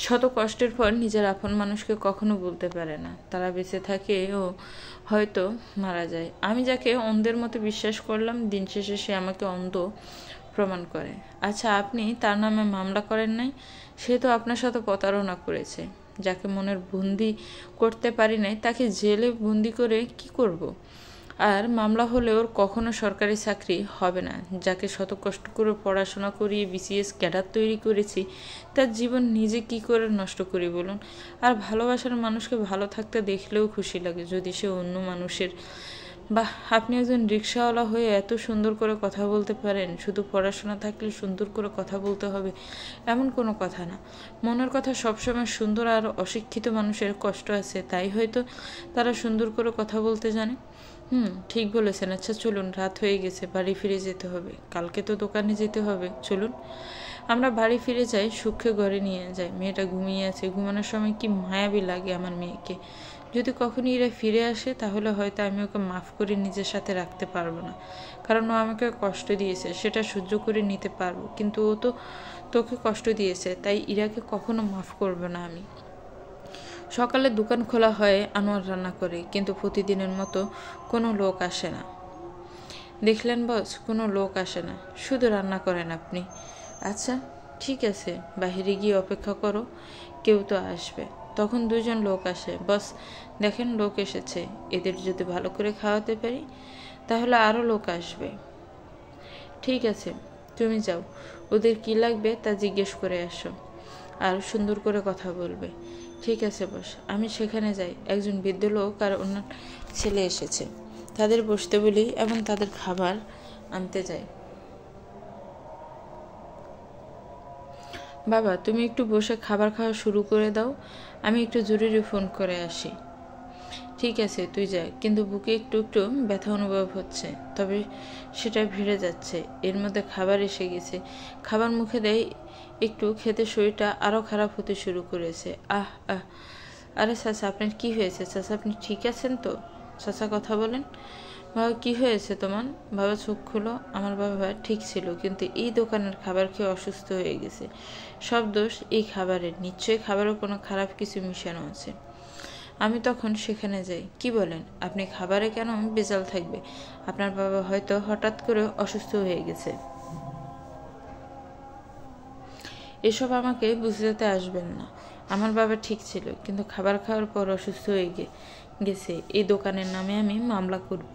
শত কষ্টের পর নিজের আপন মানুষকে কখনো বলতে পারে না। তারা বেঁচে থাকে ও হয়তো মারা যায়। আমি যাকে অন্ধের মতো বিশ্বাস করলাম, দিন শেষে সে আমাকে অন্ধ প্রমাণ করে। আচ্ছা আপনি তার নামে মামলা করেন নাই? সে তো আপনার সাথে প্রতারণা করেছে। যাকে মনের বন্দি করতে পারি নাই তাকে জেলে বন্দি করে কি করব? আর মামলা হলে ওর কখনো সরকারি চাকরি হবে না। যাকে শত কষ্ট করে পড়াশোনা করিয়ে বিসিএস ক্যাডার তৈরি করেছি, তার জীবন নিজে কি করে নষ্ট করি বলুন? আর ভালোবাসার মানুষকে ভালো থাকতে দেখলেও খুশি লাগে, যদি সে অন্য মানুষের। বাহ, আপনি একজন রিক্সাওয়ালা হয়ে এত সুন্দর করে কথা বলতে পারেন। শুধু পড়াশোনা থাকলে সুন্দর করে কথা বলতে হবে এমন কোনো কথা না। মনের কথা সবসময় সুন্দর। আর অশিক্ষিত মানুষের কষ্ট আছে, তাই হয়তো তারা সুন্দর করে কথা বলতে জানে। ঠিক বলেছেন। আচ্ছা চলুন, রাত হয়ে গেছে, বাড়ি ফিরে যেতে হবে। কালকে তো দোকানে যেতে হবে। চলুন আমরা বাড়ি ফিরে যাই, সুখে ঘরে নিয়ে যাই। মেয়েটা ঘুমিয়ে আছে। ঘুমানোর সময় কি মায়াবী লাগে আমার মেয়েকে। যদি কখনো এরা ফিরে আসে তাহলে হয়তো আমি ওকে মাফ করে নিজের সাথে রাখতে পারবো না, কারণ ও আমাকে কষ্ট দিয়েছে, সেটা সহ্য করে নিতে পারবো, কিন্তু ও তো তোকে কষ্ট দিয়েছে, তাই ইরাকে কখনো মাফ করবো না আমি। সকালে দোকান খোলা হয়, আনোয়ার রান্না করে, কিন্তু প্রতিদিনের মতো কোনো লোক আসে না। দেখলেন বস, কোনো লোক আসে না, শুধু রান্না করেন আপনি। আচ্ছা ঠিক আছে, বাহিরে গিয়ে অপেক্ষা করো, কেউ তো আসবে। তখন দুজন লোক আসে। বস দেখেন, লোক এসেছে, এদের যদি ভালো করে খাওয়াতে পারি তাহলে আরও লোক আসবে। ঠিক আছে, তুমি যাও, ওদের কি লাগবে তা জিজ্ঞেস করে আসো, আর সুন্দর করে কথা বলবে। ঠিক আছে বস, আমি সেখানে যাই। একজন বৃদ্ধ লোক আর ওনার ছেলে এসেছে, তাদের বসতে বলি এবং তাদের খাবার আনতে যাই। বাবা তুমি একটু বসে খাবার খাওয়া শুরু করে দাও, আমি একটু জরুরি ফোন করে আসি। ঠিক আছে তুই যা, কিন্তু বুকে একটু একটু ব্যথা অনুভব হচ্ছে, তবে সেটা ভিড়ে যাচ্ছে। এর মধ্যে খাবার এসে গেছে, খাবার মুখে দেয়, একটু খেতে শরীরটা আরও খারাপ হতে শুরু করেছে। আহ আহ আরে চাচা, আপনার কি হয়েছে? চাচা আপনি ঠিক আছেন তো? চাচা কথা বলেন। বাবা কি হয়েছে তোমার? বাবা চোখ খুলো। আমার বাবা ঠিক ছিল, কিন্তু এই দোকানের খাবার খেয়ে অসুস্থ হয়ে গেছে। সব দোষ এই খাবারের, নিশ্চয়ই খাবারেও কোনো খারাপ কিছু মিশানো আছে। আমি তখন সেখানে যাই। কি বলেন আপনি? খাবারে কেন ভেজাল থাকবে? আপনার বাবা হয়তো হঠাৎ করে অসুস্থ হয়ে গেছে। এসব আমাকে বুঝতে আসবেন না। আমার বাবা ঠিক ছিল, কিন্তু খাবার খাওয়ার পর অসুস্থ হয়ে গেছে। এই দোকানের নামে আমি মামলা করব,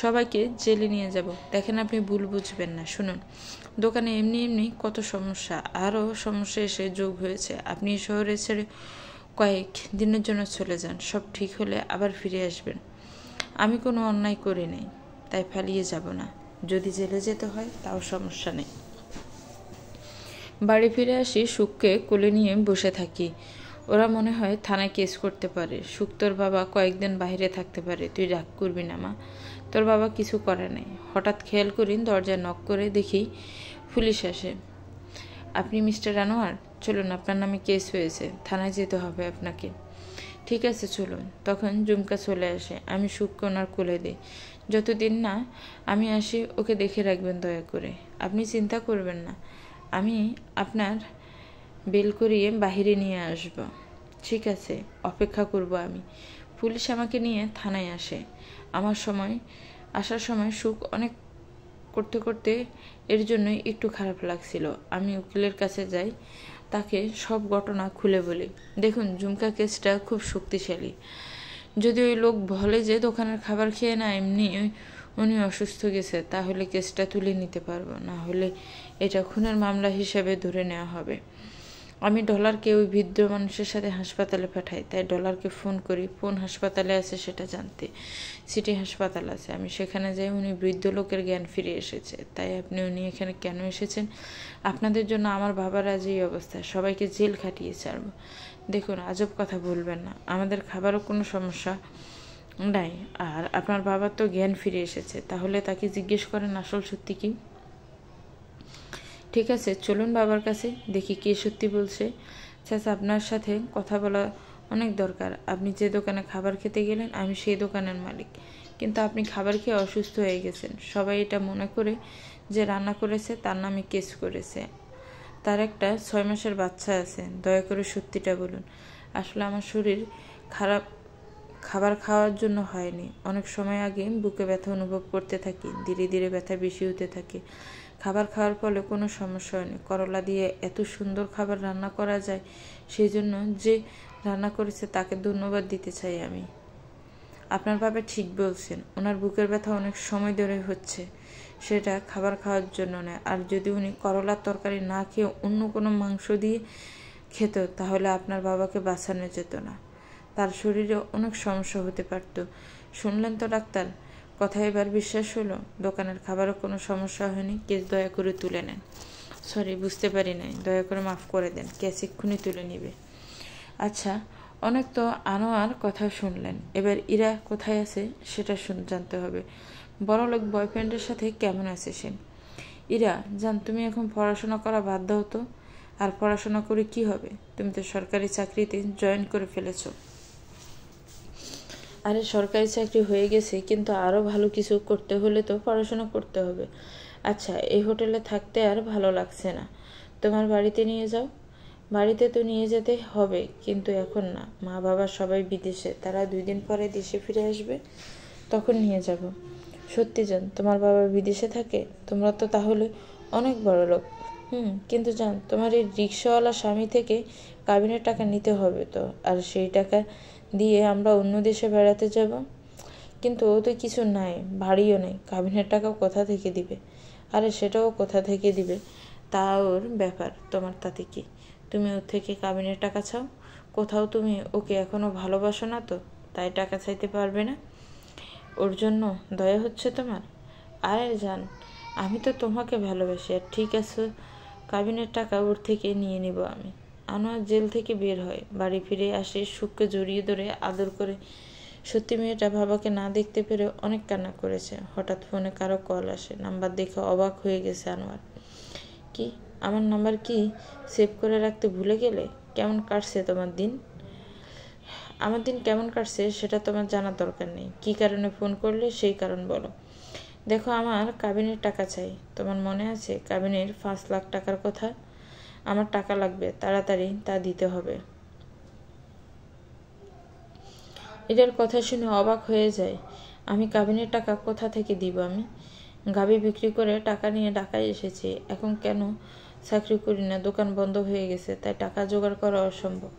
সবাইকে জেলে নিয়ে যাব। দেখেন আপনি ভুল বুঝবেন না। শুনুন, দোকানে এমনি এমনি কত সমস্যা, আরও সমস্যা এসে যোগ হয়েছে। আপনি শহরে ছেড়ে কয়েক দিনের জন্য চলে যান, সব ঠিক হলে আবার ফিরে আসবেন। আমি কোনো অন্যায় করি নাই, তাই পালিয়ে যাব না। যদি জেলে যেতে হয় তাও সমস্যা নেই। বাড়ি ফিরে আসি, সুখকে কোলে নিয়ে বসে থাকি। ওরা মনে হয় থানায় কেস করতে পারে। সুখ তোর বাবা কয়েকদিন বাইরে থাকতে পারে, তুই রাগ করবি না মা। তোর বাবা কিছু করে নাই। হঠাৎ খেয়াল করি দরজায় নক করে দেখি পুলিশ আসে। আপনি মিস্টার আনোয়ার? চলুন, আপনার নামে কেস হয়েছে, থানায় যেতে হবে আপনাকে। ঠিক আছে চলুন। তখন ঝুমকা চলে আসে, আমি সুখকে ওনার কোলে দিই। যতদিন না আমি আসি ওকে দেখে রাখবেন দয়া করে। আপনি চিন্তা করবেন না, আমি আপনার বেল করিয়ে বাহিরে নিয়ে আসব। ঠিক আছে, অপেক্ষা করব আমি। পুলিশ আমাকে নিয়ে থানায় আসে। আসার সময় সুখ অনেক করতে করতে এর জন্য একটু খারাপ লাগছিল। আমি উকিলের কাছে যাই, তাকে সব ঘটনা খুলে বলি। দেখুন, ঝুমকা কেসটা খুব শক্তিশালী। যদি ওই লোক বলে যে দোকানের খাবার খেয়ে না এমনি উনি অসুস্থ গেছে, তাহলে কেসটা তুলে নিতে পারবো, না হলে এটা খুনের মামলা হিসেবে ধরে নেওয়া হবে। আমি ডলারকে ওই বৃদ্ধ মানুষের সাথে হাসপাতালে পাঠাই, তাই ডলারকে ফোন করি কোন হাসপাতালে আছে সেটা জানতে। সিটি হাসপাতাল আছে, আমি সেখানে যাই। উনি বৃদ্ধ লোকের জ্ঞান ফিরে এসেছে। তাই উনি এখানে কেন এসেছেন? আপনাদের জন্য আমার বাবার আজ এই অবস্থা, সবাইকে জেল খাটিয়ে ছাড়ব। দেখুন, আজব কথা বলবেন না, আমাদের খাবারও কোনো সমস্যা নাই, আর আপনার বাবার তো জ্ঞান ফিরে এসেছে। তাহলে তাকে জিজ্ঞেস করেন আসল সত্যি কি। ঠিক আছে চলুন বাবার কাছে, দেখি কে সত্যি বলছে। চাচা, আপনার সাথে কথা বলা অনেক দরকার। আপনি যে দোকানে খাবার খেতে গেলেন আমি সেই দোকানের মালিক, কিন্তু আপনি খাবার খেয়ে অসুস্থ হয়ে গেছেন। সবাই এটা মনে করে যে রান্না করেছে তার নামে কেস করেছে। তার একটা 6 মাসের বাচ্চা আছে। দয়া করে সত্যিটা বলুন। আসলে আমার শরীর খারাপ খাবার খাওয়ার জন্য হয়নি। অনেক সময় আগে বুকে ব্যথা অনুভব করতে থাকি, ধীরে ধীরে ব্যথা বেশি হতে থাকে। খাবার খাওয়ার ফলে কোনো সমস্যা হয়নি। করলা দিয়ে এত সুন্দর খাবার রান্না করা যায়, সেই জন্য যে রান্না করেছে তাকে ধন্যবাদ দিতে চাই আমি। আপনার বাবা ঠিক বলছেন, ওনার বুকের ব্যথা অনেক সময় ধরে হচ্ছে, সেটা খাবার খাওয়ার জন্য নয়। আর যদি উনি করলার তরকারি না খেয়ে অন্য কোনো মাংস দিয়ে খেত তাহলে আপনার বাবাকে বাঁচানো যেত না, তার শরীরে অনেক সমস্যা হতে পারত। শুনলেন তো ডাক্তার, কথা এবার বিশ্বাস হলো? দোকানের খাবারে কোনো সমস্যা হয়নি, কেস দয়া করে তুলে নেন। সরি, বুঝতে পারি নাই, দয়া করে মাফ করে দেন, কেস এক্ষুনি তুলে নিবে। আচ্ছা, অনেক তো আনোয়ার কথা শুনলেন, এবার ইরা কোথায় আছে সেটা জানতে হবে। বড়লোক বয়ফ্রেন্ডের সাথে কেমন আছে সে? ইরা জান, তুমি এখন পড়াশোনা করা বাদ দাও তো। আর পড়াশোনা করে কি হবে? তুমি তো সরকারি চাকরিতে জয়েন করে ফেলেছো। আরে সরকারি চাকরি হয়ে গেছে, কিন্তু আরও ভালো কিছু করতে হলে তো পড়াশোনা করতে হবে। আচ্ছা, এই হোটেলে থাকতে আর ভালো লাগছে না, তোমার বাড়িতে নিয়ে যাও। বাড়িতে তো নিয়ে যেতে হবে, কিন্তু এখন না, মা বাবা সবাই বিদেশে, তারা 2 দিন পরে দেশে ফিরে আসবে, তখন নিয়ে যাব। সত্যি জান, তোমার বাবা বিদেশে থাকে? তোমরা তো তাহলে অনেক বড় লোক। কিন্তু জান, তোমার এই রিক্সাওয়ালা স্বামী থেকে কাবিনের টাকা নিতে হবে তো, আর সেই টাকা দিয়ে আমরা অন্য দেশে বেড়াতে যাব। কিন্তু ও তো কিছু নাই, বাড়িও নেই, কাবিনের টাকাও কোথা থেকে দিবে? আরে সেটাও কোথা থেকে দিবে তা ওর ব্যাপার, তোমার তাতে কি? তুমি ওর থেকে কাবিনের টাকা চাও? কোথাও তুমি ওকে এখনো ভালোবাসো না তো, তাই টাকা চাইতে পারবে না? ওর জন্য দয়া হচ্ছে তোমার? আরে জান, আমি তো তোমাকে ভালোবাসি, আর ঠিক আছে, কাবিনের টাকা ওর থেকে নিয়ে নিব আমি। আনোয়ার জেল থেকে বের হয়, বাড়ি ফিরে আসে, সুখকে জড়িয়ে ধরে আদর করে। সত্যি মেয়েটা বাবাকে না দেখতে পেরে অনেক কান্না করেছে। হঠাৎ ফোনে কারো কল আসে, নাম্বার দেখে অবাক হয়ে গেছে আনোয়ার। কি, আমার নাম্বার কি সেভ করে রাখতে ভুলে গেলে? কেমন কাটছে তোমার দিন? আমার দিন কেমন কাটছে সেটা তোমার জানার দরকার নেই, কি কারণে ফোন করলে সেই কারণ বলো। দেখো, আমার কাবিনের টাকা চাই। তোমার মনে আছে কাবিনের 5 লাখ টাকার কথা? আমার টাকা লাগবে, তাড়াতাড়ি তা দিতে হবে। এটার কথা শুনে অবাক হয়ে যায়। আমি কাবিনের টাকা কোথা থেকে দিব? আমি গাভী বিক্রি করে টাকা নিয়ে ঢাকায় এসেছি, এখন কেন চাকরি করি না, দোকান বন্ধ হয়ে গেছে, তাই টাকা জোগাড় করা অসম্ভব।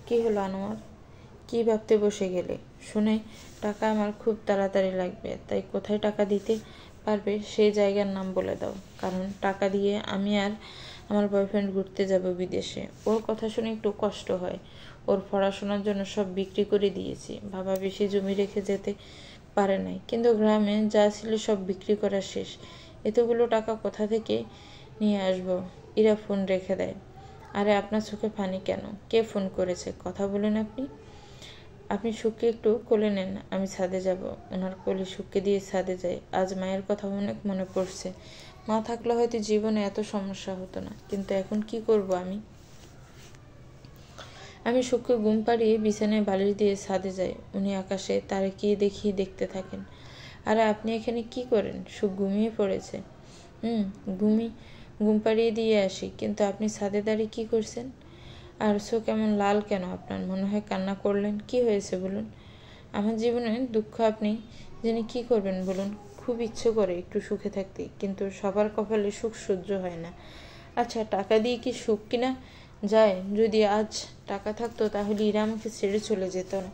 কি হলো আনোয়ার, কি ভাবতে বসে গেলে? শুনে টাকা আমার খুব তাড়াতাড়ি লাগবে, তাই কোথায় টাকা দিতে পারবে সেই জায়গার নাম বলে দাও, কারণ টাকা দিয়ে আমি আর আমার বয়ফ্রেন্ড ঘুরতে যাব বিদেশে। ওর কথা শুনে একটু কষ্ট হয়, ওর পড়াশোনার জন্য সব বিক্রি করে দিয়েছি, বাবা বেশি জমি রেখে যেতে পারে নাই, কিন্তু গ্রামে যা ছিল সব বিক্রি করা শেষ, এতগুলো টাকা কোথা থেকে নিয়ে আসবো? ইরা ফোন রেখে দেয়। আরে আপনার চোখে পানি কেন? কে ফোন করেছে? কথা বলেন আপনি। আপনি সুখকে একটু কোলে নেন, আমি ছাদে যাব। ওনার কোলে সুখকে দিয়ে ছাদে যাই। আজ মায়ের কথা অনেক মনে পড়ছে, মা থাকলে হয়তো জীবনে এত সমস্যা হতো না, কিন্তু এখন কি করব আমি? আমি সুখকে ঘুম পাড়িয়ে বিছানায় বালিশ দিয়ে ছাদে যাই। উনি আকাশে তারে দেখি দেখতে থাকেন। আরে আপনি এখানে কি করেন? সুখ ঘুমিয়ে পড়েছে। ঘুম পাড়িয়ে দিয়ে আসি, কিন্তু আপনি ছাদে দাঁড়িয়ে কি করছেন? আর চোখ এমন লাল কেন আপনার? মনে হয় কান্না করলেন, কি হয়েছে বলুন? আমার জীবনে দুঃখ আপনি জেনে কি করবেন বলুন? খুব ইচ্ছে করে একটু সুখে থাকতে, কিন্তু সবার কপালে সুখ সহ্য হয় না। আচ্ছা, টাকা দিয়ে কি সুখ কিনা যায়? যদি আজ টাকা থাকতো তাহলে ইরা আমাকে ছেড়ে চলে যেত না।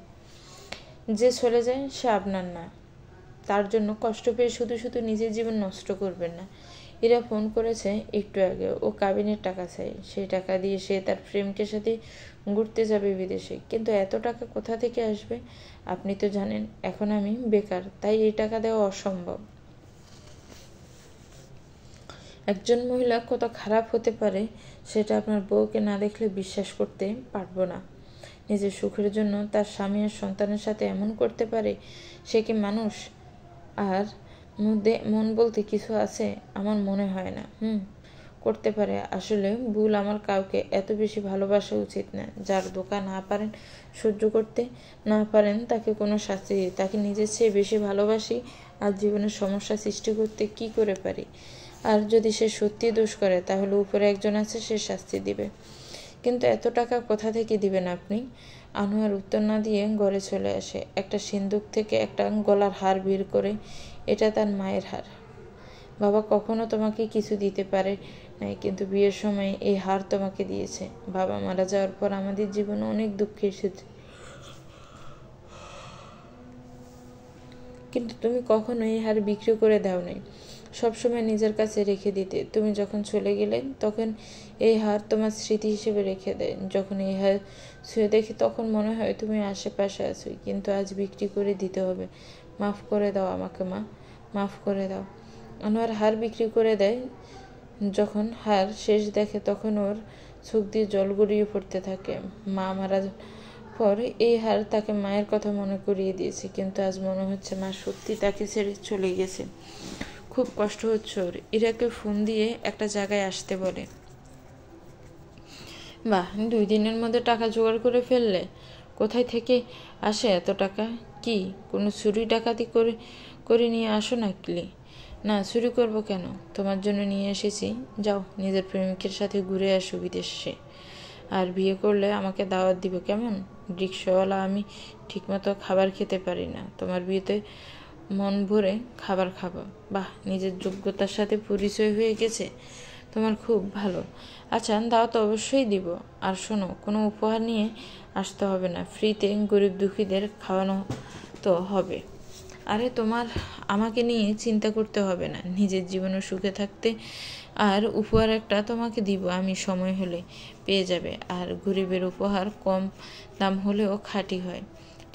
যে চলে যায় সে আপনার না, তার জন্য কষ্ট পেয়ে শুধু শুধু নিজের জীবন নষ্ট করবেন না। এরা ফোন করেছে একটু আগে, ও কাবিনের টাকা চাই, সেই টাকা দিয়ে সে তার প্রেমকের সাথে ঘুরতে যাবে বিদেশে, কিন্তু এত টাকা কোথা থেকে আসবে? আপনি তো জানেন এখন আমি বেকার, তাই এই টাকা দেওয়া অসম্ভব। একজন মহিলা কত খারাপ হতে পারে সেটা আপনার বউকে না দেখলে বিশ্বাস করতে পারবো না। নিজের সুখের জন্য তার স্বামী আর সন্তানের সাথে এমন করতে পারে, সে কি মানুষ? আর মধ্যে মন বলতে কিছু আছে? আমার মনে হয় না। করতে পারে। আসলে ভুল আমার কাউকে এত বেশি ভালোবাসা উচিত না। যার ধোঁকা না পারেন সহ্য করতে, না পারেন তাকে কোনো শাস্তি দিই, তাকে নিজের চেয়ে বেশি ভালোবাসি আর জীবনের সমস্যা সৃষ্টি করতে কি করে পারি। আর যদি সে সত্যি দোষ করে তাহলে উপরে একজন আছে, সে শাস্তি দিবে। কিন্তু এত টাকা কোথা থেকে দিবেন আপনি? আনোয়ার উত্তর না দিয়ে ঘরে চলে আসে। একটা সিন্দুক থেকে একটা গলার হার বের করে, এটা তার মায়ের হার। বাবা কখনো তোমাকে কিছু দিতে পারে নাই, কিন্তু বিয়ের সময় এই হার তোমাকে দিয়েছে। বাবা মারা যাওয়ার পর আমাদের জীবনে অনেক দুঃখ এসেছে, কিন্তু তুমি কখনো এই হার বিক্রি করে দাও নাই, সবসময় নিজের কাছে রেখে দিতে। তুমি যখন চলে গেলে তখন এই হার তোমার স্মৃতি হিসেবে রেখে দেয়। যখন এই হার ছুঁয়ে দেখি তখন মনে হয় তুমি আশেপাশে আছো, কিন্তু আজ বিক্রি করে দিতে হবে। মাফ করে দাও আমাকে মা, মাফ করে দাও। আনোয়ার হার বিক্রি করে দেয়। যখন হার শেষ দেখে তখন ওর চোখ দিয়ে জল গড়িয়ে পড়তে থাকে। মা মারা পর এই হার তাকে মায়ের কথা মনে করিয়ে দিয়েছে, কিন্তু আজ মনে হচ্ছে মা সত্যি তাকে ছেড়ে চলে গেছে। খুব কষ্ট হচ্ছে ওর। ইরাকে ফোন দিয়ে একটা জায়গায় আসতে বলে। বাহ, 2 দিনের মধ্যে টাকা জোগাড় করে ফেললে। কোথায় থেকে আসে এত টাকা? কি কোনো চুরি ডাকাতি করে নিয়ে আসো নাকি? না, চুরি করবো কেন, তোমার জন্য নিয়ে এসেছি। যাও নিজের প্রেমিকের সাথে ঘুরে আসো বিদেশে, আর বিয়ে করলে আমাকে দাওয়াত দিবে কেমন? রিক্সাওয়ালা আমি ঠিকমতো খাবার খেতে পারি না, তোমার বিয়েতে মন ভরে খাবার খাবো। বাহ, নিজের যোগ্যতার সাথে পরিচয় হয়ে গেছে তোমার, খুব ভালো। আচ্ছা, দাওয়াত অবশ্যই দিব। আর শোনো, কোনো উপহার নিয়ে আসতে হবে না, ফ্রিতে গরিব দুঃখীদের খাওয়ানো তো হবে। আরে তোমার আমাকে নিয়ে চিন্তা করতে হবে না, নিজের জীবনে সুখে থাকতে। আর উপহার একটা তোমাকে দিব আমি, সময় হলে পেয়ে যাবে। আর গরিবের উপহার কম দাম হলেও খাঁটি হয়।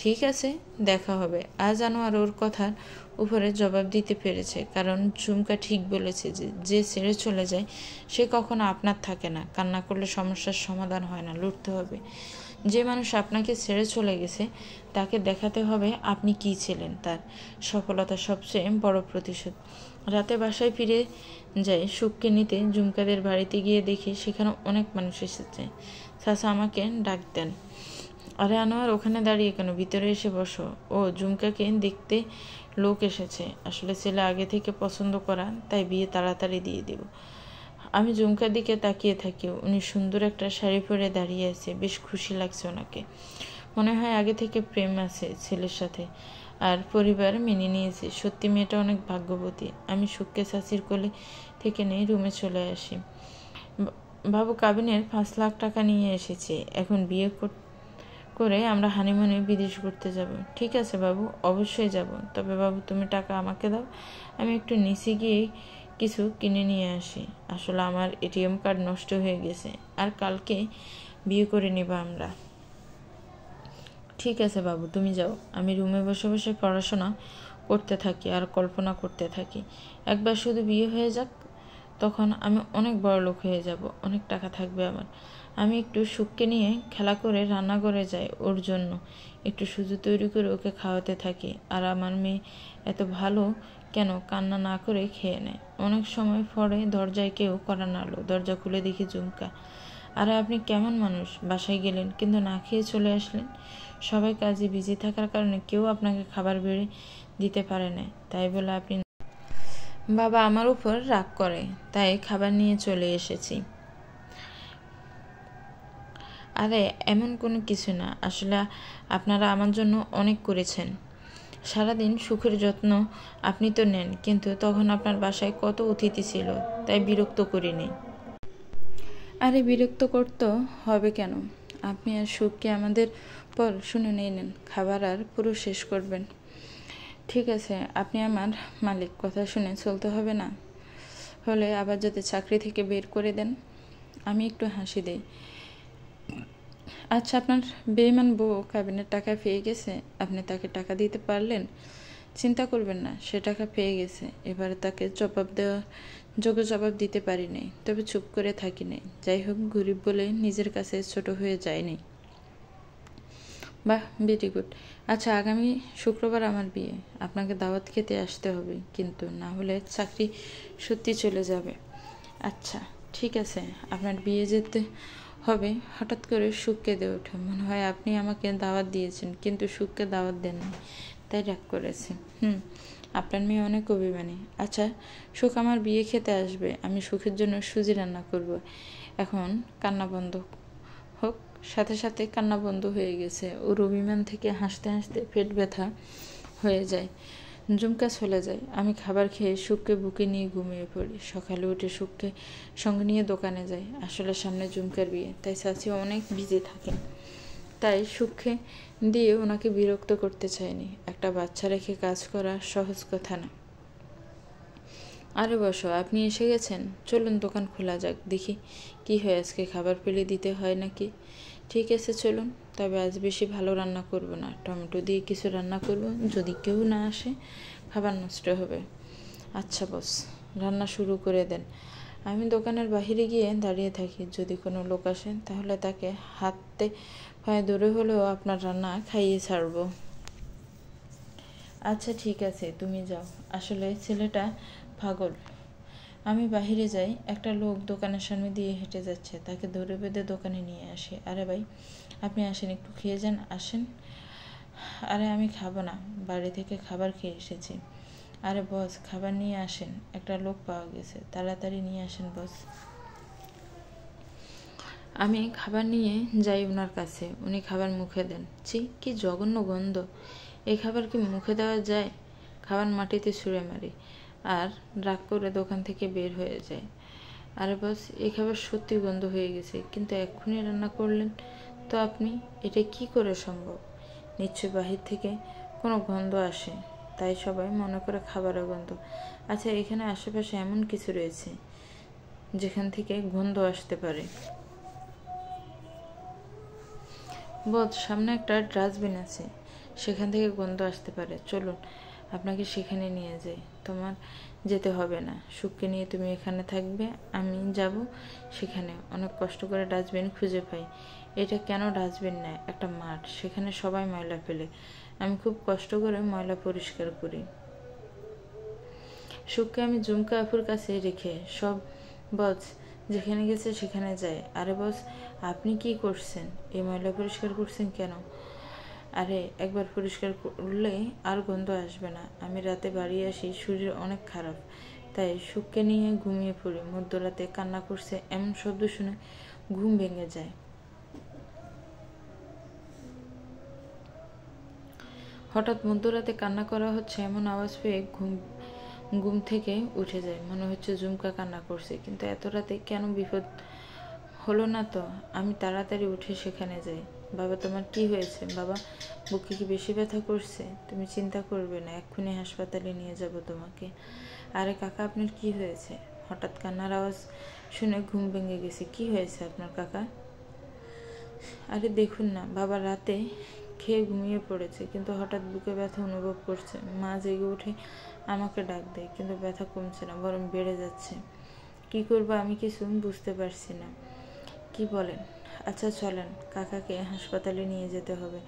ঠিক আছে, দেখা হবে। আজ আনোয়ার ওর কথার উপরে জবাব দিতে পেরেছে, কারণ ঝুমকা ঠিক বলেছে যে যে ছেড়ে চলে যায় সে কখনো আপনার থাকে না। কান্না করলে সমস্যার সমাধান হয় না, লড়তে হবে। যে মানুষ আপনাকে ছেড়ে চলে গেছে তাকে দেখাতে হবে আপনি কি ছিলেন। তার সফলতা সবচেয়ে বড় প্রতিশোধ। রাতে বাসায় ফিরে যাই সুখকে নিতে। ঝুমকাদের বাড়িতে গিয়ে দেখি সেখানে অনেক মানুষ এসেছে। চাচা আমাকে ডাক দেন। আরে আনোয়ার, ওখানে দাঁড়িয়ে কেন, ভিতরে এসে বসো। ও, ঝুমকাকে দেখতে লোক এসেছে। আসলে ছেলে আগে থেকে পছন্দ করা, তাই বিয়ে তাড়াতাড়ি দিয়ে দেব। আমি ঝুমকার দিকে তাকিয়ে থাকি। উনি সুন্দর একটা শাড়ি পরে দাঁড়িয়ে আছে, বেশ খুশি লাগছে ওনাকে। মনে হয় আগে থেকে প্রেম আছে ছেলের সাথে, আর পরিবার মেনে নিয়েছে। সত্যি মেয়েটা অনেক ভাগ্যবতী। আমি সুখকে চাচির কোলে থেকে নিয়ে রুমে চলে আসি। বাবু কাবিনের 5 লাখ টাকা নিয়ে এসেছে, এখন বিয়ে করে আমরা হানিমুনে বিদেশ ঘুরতে যাব। ঠিক আছে বাবু, অবশ্যই যাব। তবে বাবু তুমি টাকা আমাকে দাও, আমি একটু নিচে গিয়ে কিছু কিনে নিয়ে আসি। আসলে আমার এটিএম কার্ড নষ্ট হয়ে গেছে, আর কালকে বিয়ে করে নিব আমরা। ঠিক আছে বাবু, তুমি যাও। আমি রুমে বসে বসে পড়াশোনা করতে থাকি আর কল্পনা করতে থাকি। একবার শুধু বিয়ে হয়ে যাক, তখন আমি অনেক বড় লোক হয়ে যাব, অনেক টাকা থাকবে আমার। আমি একটু সুখকে নিয়ে খেলা করে রান্নাঘরে যাই, ওর জন্য একটু সুজি তৈরি করে ওকে খাওয়াতে থাকি। আর আমার মেয়ে এত ভালো কেন কান্না না করে খেয়ে নেয়। অনেক সময় পরে দরজায় কেউ কড়া নাড়ল। দরজা খুলে দেখি ঝুমকা। আরে আপনি কেমন মানুষ, বাসায় গেলেন কিন্তু না খেয়ে চলে আসলেন? সবাই কাজে বিজি থাকার কারণে কেউ আপনাকে খাবার বেড়ে দিতে পারে না, তাই বলে আপনি বাবা আমার উপর রাগ করে, তাই খাবার নিয়ে চলে এসেছি। আরে এমন কোনো কিছু না, আসলে আপনারা আমার জন্য অনেক করেছেন। সারাদিন সুখের যত্ন আপনি তো নেন, কিন্তু তখন আপনার বাসায় কত অতিথি ছিল, তাই বিরক্ত করিনি। আরে বিরক্ত করতে হবে কেন? আপনি আর সুখকে আমাদের পর শুনে নেন, খাবার আর পুরো শেষ করবেন। ঠিক আছে, আপনি আমার মালিক, কথা শুনে চলতে হবে না, হলে আবার যাতে চাকরি থেকে বের করে দেন। আমি একটু হাসি দেই। আচ্ছা, আপনার বেঈমান বউ কাবিনের টাকা পেয়ে গেছে, আপনি তাকে টাকা দিতে পারলেন? চিন্তা করবেন না, সে টাকা পেয়ে গেছে। এবারে তাকে যোগ্য জবাব দিতে পারি নাই, তবে চুপ করে থাকি নাই। যাই হোক, গরিব বলে নিজের কাছে ছোট হয়ে যায়নি। বাহ, ভেরি গুড। আচ্ছা, আগামী শুক্রবার আমার বিয়ে, আপনাকে দাওয়াত খেতে আসতে হবে, কিন্তু না হলে চাকরি সত্যি চলে যাবে। আচ্ছা ঠিক আছে, আপনার বিয়ে যেতে হবে। হঠাৎ করে সুখ কেঁদে ওঠে। মনে হয় আপনি আমাকে দাওয়াত দিয়েছেন, কিন্তু সুখকে দাওয়াত দেননি, তাই রাগ করেছে। আপনার মেয়ে অনেক অভিমানী। আচ্ছা, সুখ আমার বিয়ে খেতে আসবে, আমি সুখের জন্য সুজি রান্না করব। এখন কান্না বন্ধ হোক। সাথে সাথে কান্না বন্ধ হয়ে গেছে। ওর অভিমান থেকে হাসতে হাসতে পেট ব্যথা হয়ে যায়। ঝুমকা চলে যায়। আমি খাবার খেয়ে সুখকে বুকে নিয়ে ঘুমিয়ে পড়ি। সকালে উঠে সুখকে সঙ্গে নিয়ে দোকানে যাই। আসলে সামনে ঝুমকার বিয়ে, তাই চাচি অনেক বিজি থাকেন। তাই সুখকে দিয়ে ওনাকে বিরক্ত করতে চাইনি। একটা বাচ্চা রেখে কাজ করা সহজ কথা না। আরে বসো, আপনি এসে গেছেন, চলুন দোকান খোলা যাক, দেখি কি হয় আজকে, খাবার পেলে দিতে হয় নাকি। ঠিক আছে চলুন, তবে আজ বেশি ভালো রান্না করব না, টমেটো দিয়ে কিছু রান্না করব, যদি কেউ না আসে খাবার নষ্ট হবে। আচ্ছা বস, রান্না শুরু করে দেন। আমি দোকানের বাহিরে গিয়ে দাঁড়িয়ে থাকি। যদি কোনো লোক আসেন তাহলে তাকে হাতে পায়ে ধরে হলেও আপনার রান্না খাইয়ে ছাড়বো। আচ্ছা ঠিক আছে, তুমি যাও, আসলে ছেলেটা পাগল। আমি বাহিরে যাই। একটা লোক দোকানের সামনে দিয়ে হেঁটে যাচ্ছে, তাকে ধরে বেঁধে দোকানে নিয়ে আসি। আরে ভাই, আপনি আসেন, একটু খেয়ে যান, আসেন। আরে আমি খাবো না, বাড়ি থেকে খাবার খেয়ে এসেছি। আরে বস, খাবার নিয়ে আসেন, একটা লোক পাওয়া গেছে, তাড়াতাড়ি নিয়ে আসেন বস। আমি খাবার নিয়ে যাই ওনার কাছে। উনি খাবার মুখে দেন। ছি, কি জঘন্য গন্ধ! এই খাবার কি মুখে দেওয়া যায়? খাবার মাটিতে ছুঁড়ে মারি আর রাগ করে দোকান থেকে বের হয়ে যায়। আরে বস, এই খাবার সত্যি গন্ধ হয়ে গেছে, কিন্তু এক্ষুনি রান্না করলেন তো আপনি, এটা কি করে সম্ভব? নিশ্চয় বাহির থেকে কোনো গন্ধ আসে, তাই সবাই মনে করে খাবারের গন্ধ। আচ্ছা, এখানে আশেপাশে এমন কিছু রয়েছে যেখান থেকে গন্ধ আসতে পারে? বোধ সামনে একটা ডাস্টবিন আছে, সেখান থেকে গন্ধ আসতে পারে। চলুন আপনাকে সেখানে নিয়ে যাই। তোমার যেতে হবে না, সুখকে নিয়ে তুমি এখানে থাকবে, আমি যাব সেখানে। অনেক কষ্ট করে ডাস্টবিন খুঁজে পাই। এটা কেন ডাস্টবিন নয়, একটা মাঠ, সেখানে সবাই ময়লা ফেলে। আমি খুব কষ্ট করে ময়লা পরিষ্কার করি। সুখকে আমি ঝুমকা আপুর কাছে রেখে সব বস যেখানে গেছে সেখানে যায়। আরে বস, আপনি কি করছেন? এই ময়লা পরিষ্কার করছেন কেন? আরে একবার পরিষ্কার করলে আর গন্ধ আসবে না। আমি রাতে বাড়ি আসি, শরীর অনেক খারাপ, তাই সুখকে নিয়ে ঘুমিয়ে পড়ি। মধ্যরাতে কান্না করছে এমন শব্দ শুনে ঘুম ভেঙে যায়। হঠাৎ মধ্যরাতে কান্না করা হচ্ছে এমন আওয়াজ পেয়ে ঘুম থেকে উঠে যায়। মনে হচ্ছে ঝুমকা কান্না করছে, কিন্তু এত রাতে কেন? বিপদ হলো না তো? আমি তাড়াতাড়ি উঠে সেখানে যাই। বাবা, তোমার কি হয়েছে? বাবা, বুকে কি বেশি ব্যথা করছে? তুমি চিন্তা করবে না, এক্ষুনি হাসপাতালে নিয়ে যাব তোমাকে। আরে কাকা, আপনার কি হয়েছে? হঠাৎ কান্নার আওয়াজ শুনে ঘুম ভেঙে গেছে। কি হয়েছে আপনার কাকা? আরে দেখুন না, বাবা রাতে খেয়ে ঘুমিয়ে পড়েছে, কিন্তু হঠাৎ বুকে ব্যথা অনুভব করছে। মা জেগে উঠে আমাকে ডাক দেয়, কিন্তু ব্যথা কমছে না, বরং বেড়ে যাচ্ছে। কি করবো আমি কিছু বুঝতে পারছি না। কি বলেন? আচ্ছা চলেন, কাকাকে হাসপাতালে নিয়ে যেতে হবে।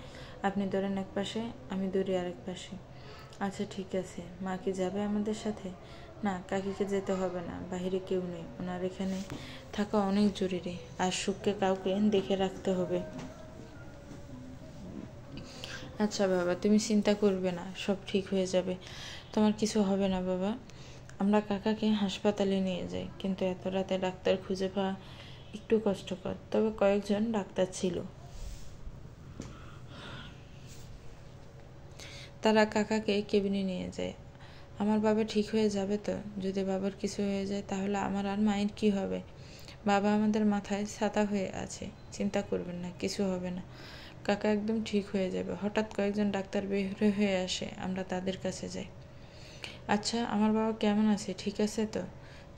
আপনি ধরেন এক পাশে, আমি ধরি আরেক পাশে। আচ্ছা ঠিক আছে। মা কি যাবে আমাদের সাথে? না, কাকিকে যেতে হবে না, বাহিরে কেউ নেই, ওনার এখানে থাকা অনেক জরুরি, আর সুখকে কাউকে দেখে রাখতে হবে। আচ্ছা বাবা, তুমি চিন্তা করবে না, সব ঠিক হয়ে যাবে, তোমার কিছু হবে না বাবা। আমরা কাকাকে হাসপাতালে নিয়ে যাই, কিন্তু এত রাতে ডাক্তার খুঁজে পাওয়া একটু কষ্টকর, তবে কয়েকজন ডাক্তার ছিল। তারা কাকাকে কেবিনে নিয়ে যায়। আমার বাবা ঠিক হয়ে যাবে তো? যদি বাবার কিছু হয়ে যায় তাহলে আমার আর মায়ের কি হবে? বাবা আমাদের মাথায় ছাতা হয়ে আছে, চিন্তা করবেন না, কিছু হবে না, কাকা একদম ঠিক হয়ে যাবে। হঠাৎ কয়েকজন ডাক্তার বের হয়ে আসে, আমরা তাদের কাছে যাই। আচ্ছা, আমার বাবা কেমন আছে? ঠিক আছে তো?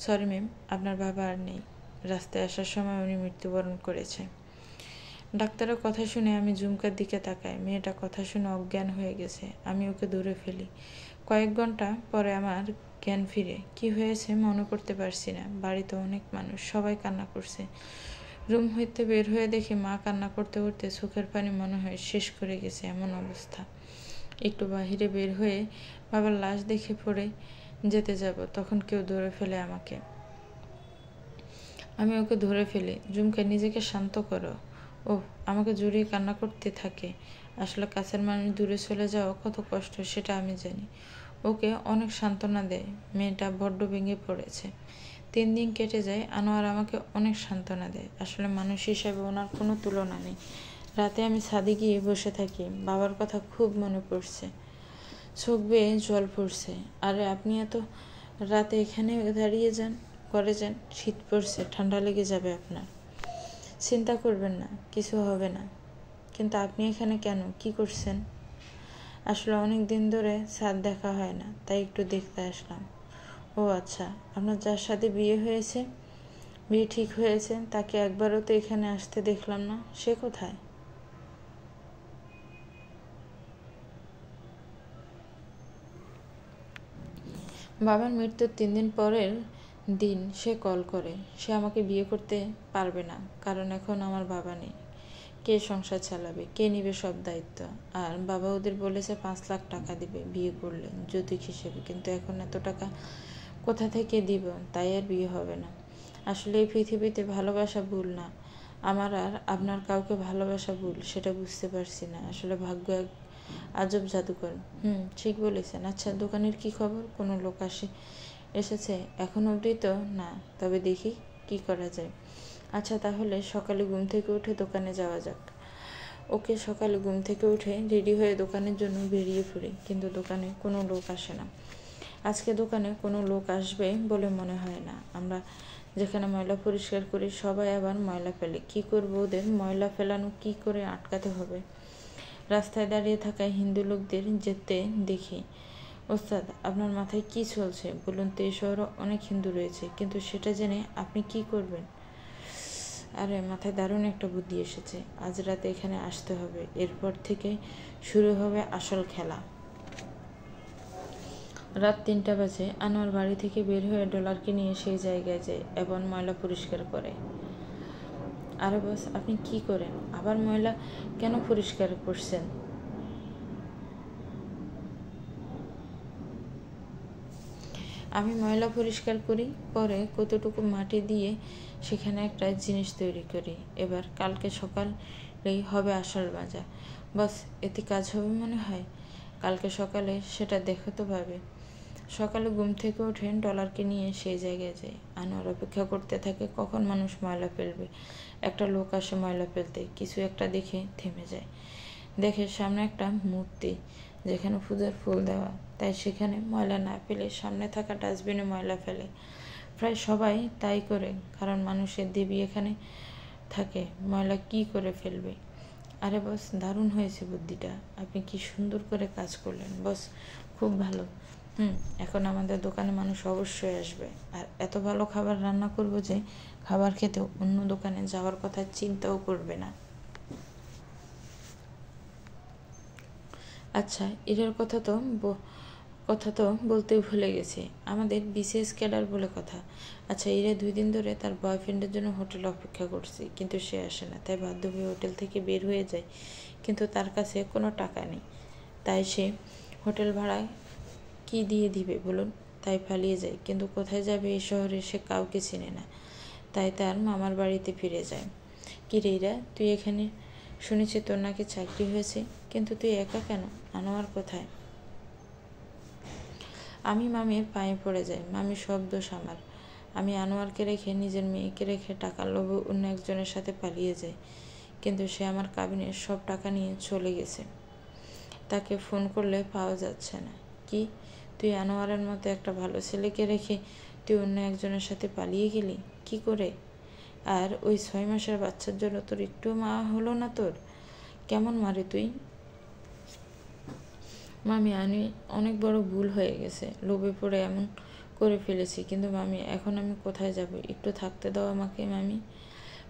সরি ম্যাম, আপনার বাবা আর নেই, রাস্তায় আসার সময় উনি মৃত্যুবরণ করেছে। ডাক্তারের কথা শুনে আমি ঝুমকার দিকে তাকাই। মেয়েটা কথা শুনে অজ্ঞান হয়ে গেছে। আমি ওকে ধরে ফেলি। কয়েক ঘন্টা পরে আমার জ্ঞান ফিরে। কি হয়েছে মনে করতে পারছি না। বাড়িতে অনেক মানুষ, সবাই কান্না করছে। রুম হইতে বের হয়ে দেখি মা কান্না করতে করতে চোখের পানি মনে হয় শেষ করে গেছে, এমন অবস্থা। একটু বাহিরে বের হয়ে বাবার লাশ দেখে পড়ে যেতে যাব, তখন কেউ ধরে ফেলে আমাকে। আমি ওকে ধরে ফেলি। ঝুমকা, নিজেকে শান্ত করো। ও আমাকে জড়িয়ে কান্না করতে থাকে। আসলে কাছের মানুষ দূরে চলে যাওয়া কত কষ্ট সেটা আমি জানি। ওকে অনেক সান্ত্বনা দেয়। মেয়েটা বড্ড ভেঙে পড়েছে। 3 দিন কেটে যায়। আনোয়ার আমাকে অনেক সান্ত্বনা দেয়। আসলে মানুষ হিসাবে ওনার কোনো তুলনা নেই। রাতে আমি ছাদে গিয়ে বসে থাকি, বাবার কথা খুব মনে পড়ছে। চোখ বেয়ে জল পড়ছে। আরে আপনি এত রাতে এখানে দাঁড়িয়ে যান, শীত পড়ছে, ঠান্ডা লেগে যাবে আপনার। চিন্তা করবেন না, কিছু হবে না। কিন্তু আপনি এখানে কেন, কি করছেন? আসলে অনেক দিন ধরে ছাদ দেখা হয় না, তাই একটু দেখতে আসলাম। ও আচ্ছা, আপনার যার সাথে বিয়ে ঠিক হয়েছে তাকে একবারও তো এখানে আসতে দেখলাম না, সে কোথায়? বাবার মৃত্যুর 3 দিন পরের দিন সে কল করে। সে আমাকে বিয়ে করতে পারবে না, কারণ এখন আমার বাবা নেই। কে সংসার চালাবে, কে নিবে সব দায়িত্ব? আর বাবা ওদের বলেছে 5 লাখ টাকা দিবে বিয়ে করলে যৌতুক হিসেবে, কিন্তু এখন এত টাকা কোথা থেকে দিব? তাই আর বিয়ে হবে না। আসলে এই পৃথিবীতে ভালোবাসা ভুল না, আমার আর আপনার কাউকে ভালোবাসা ভুল, সেটা বুঝতে পারছি না। আসলে ভাগ্য এক আজব জাদুকর। ঠিক বলেছেন। আচ্ছা, দোকানের কি খবর? কোনো লোক এসেছে? এখন অবধি তো না, তবে দেখি কি করা যায়। আচ্ছা, তাহলে সকালে ঘুম থেকে উঠে দোকানে যাওয়া যাক। ওকে। সকালে ঘুম থেকে উঠে রেডি হয়ে দোকানের জন্য বেরিয়ে পড়ি, কিন্তু দোকানে কোনো লোক আসে না। আজকে দোকানে কোনো লোক আসবে বলে মনে হয় না। আমরা যেখানে ময়লা পরিষ্কার করি সবাই আবার ময়লা ফেলে। কি করবো? ওদের ময়লা ফেলানো কি করে আটকাতে হবে। রাস্তায় দাঁড়িয়ে থাকা হিন্দু লোকদের যেতে দেখি। ওস্তাদ, আপনার মাথায় কি চলছে বলুন তো? এই শহরে অনেক হিন্দু রয়েছে, কিন্তু সেটা জেনে আপনি কি করবেন? আরে, মাথায় দারুণ একটা বুদ্ধি এসেছে। আজ রাতে এখানে আসতে হবে, এরপর থেকে শুরু হবে আসল খেলা। রাত 3টা বাজে। আনোয়ার বাড়ি থেকে বের হয়ে ডলারকে নিয়ে সেই জায়গায় যায় এবং ময়লা পরিষ্কার করে। আরে বস, আপনি কি করেন? আবার ময়লা কেন পরিষ্কার করছেন? আমি ময়লা পরিষ্কার করি, পরে কতটুকু মাটি দিয়ে সেখানে একটা জিনিস তৈরি করি। এবার কালকে সকালেই হবে আসল মজা। বস, এতে কাজ হবে মনে হয়। কালকে সকালে সেটা দেখো তো ভাবে। সকালে ঘুম থেকে উঠে ডলারকে নিয়ে সেই জায়গায় যায়। আনোয়ার অপেক্ষা করতে থাকে কখন মানুষ ময়লা ফেলবে। একটা লোক আসে ময়লা ফেলতে, কিছু একটা দেখে থেমে যায়। দেখে সামনে একটা মূর্তি, যেখানে পূজার ফুল দেওয়া, তাই সেখানে ময়লা না ফেলে সামনে থাকা ডাস্টবিনে ময়লা ফেলে। প্রায় সবাই তাই করে, কারণ মানুষের দেবী এখানে থাকে, ময়লা কি করে ফেলবে। আরে বস, দারুণ হয়েছে বুদ্ধিটা। আপনি কি সুন্দর করে কাজ করলেন বস, খুব ভালো। এখন আমাদের দোকানে মানুষ অবশ্যই আসবে, আর এত ভালো খাবার রান্না করব যে খাবার খেতেও অন্য দোকানে যাওয়ার কথা চিন্তাও করবে না। আচ্ছা, এটার কথা তো বলতেই ভুলে গেছি। আমাদের বিসিএস ক্যাডার বলে কথা। আচ্ছা, এরা 2 দিন ধরে তার বয়ফ্রেন্ডের জন্য হোটেলে অপেক্ষা করছে, কিন্তু সে আসে না। তাই বাধ্য হয়ে হোটেল থেকে বের হয়ে যায়, কিন্তু তার কাছে কোনো টাকা নেই। তাই সে হোটেল ভাড়া কি দিয়ে দিবে বলুন? তাই পালিয়ে যায়, কিন্তু কোথায় যাবে? এই শহরে সে কাউকে চিনে না, তাই তার মামার বাড়িতে ফিরে যায়। কি রে ইরা, তুই এখানে? শুনেছি তোর নাকি চাকরি হয়েছে, কিন্তু তুই একা কেন? আনোয়ার কোথায়? আমি মামির পায়ে পড়ে যাই। মামি, সব দোষ আমার। আমি আনোয়ারকে রেখে, নিজের মেয়েকে রেখে টাকার লোভে অন্য একজনের সাথে পালিয়ে যাই, কিন্তু সে আমার কাবিনের সব টাকা নিয়ে চলে গেছে। তাকে ফোন করলে পাওয়া যাচ্ছে না। কি, তুই আনোয়ারের মতো একটা ভালো ছেলেকে রেখে তুই অন্য একজনের সাথে পালিয়ে গেলি? কি করে? আর ওই 6 মাসের বাচ্চার জন্য তোর একটু মা হলো না তোর? কেমন মারে তুই? মামি, আমি অনেক বড় ভুল হয়ে গেছে, লোভে পড়ে এমন করে ফেলেছি। কিন্তু মামি, এখন আমি কোথায় যাব? একটু থাকতে দাও আমাকে মামি।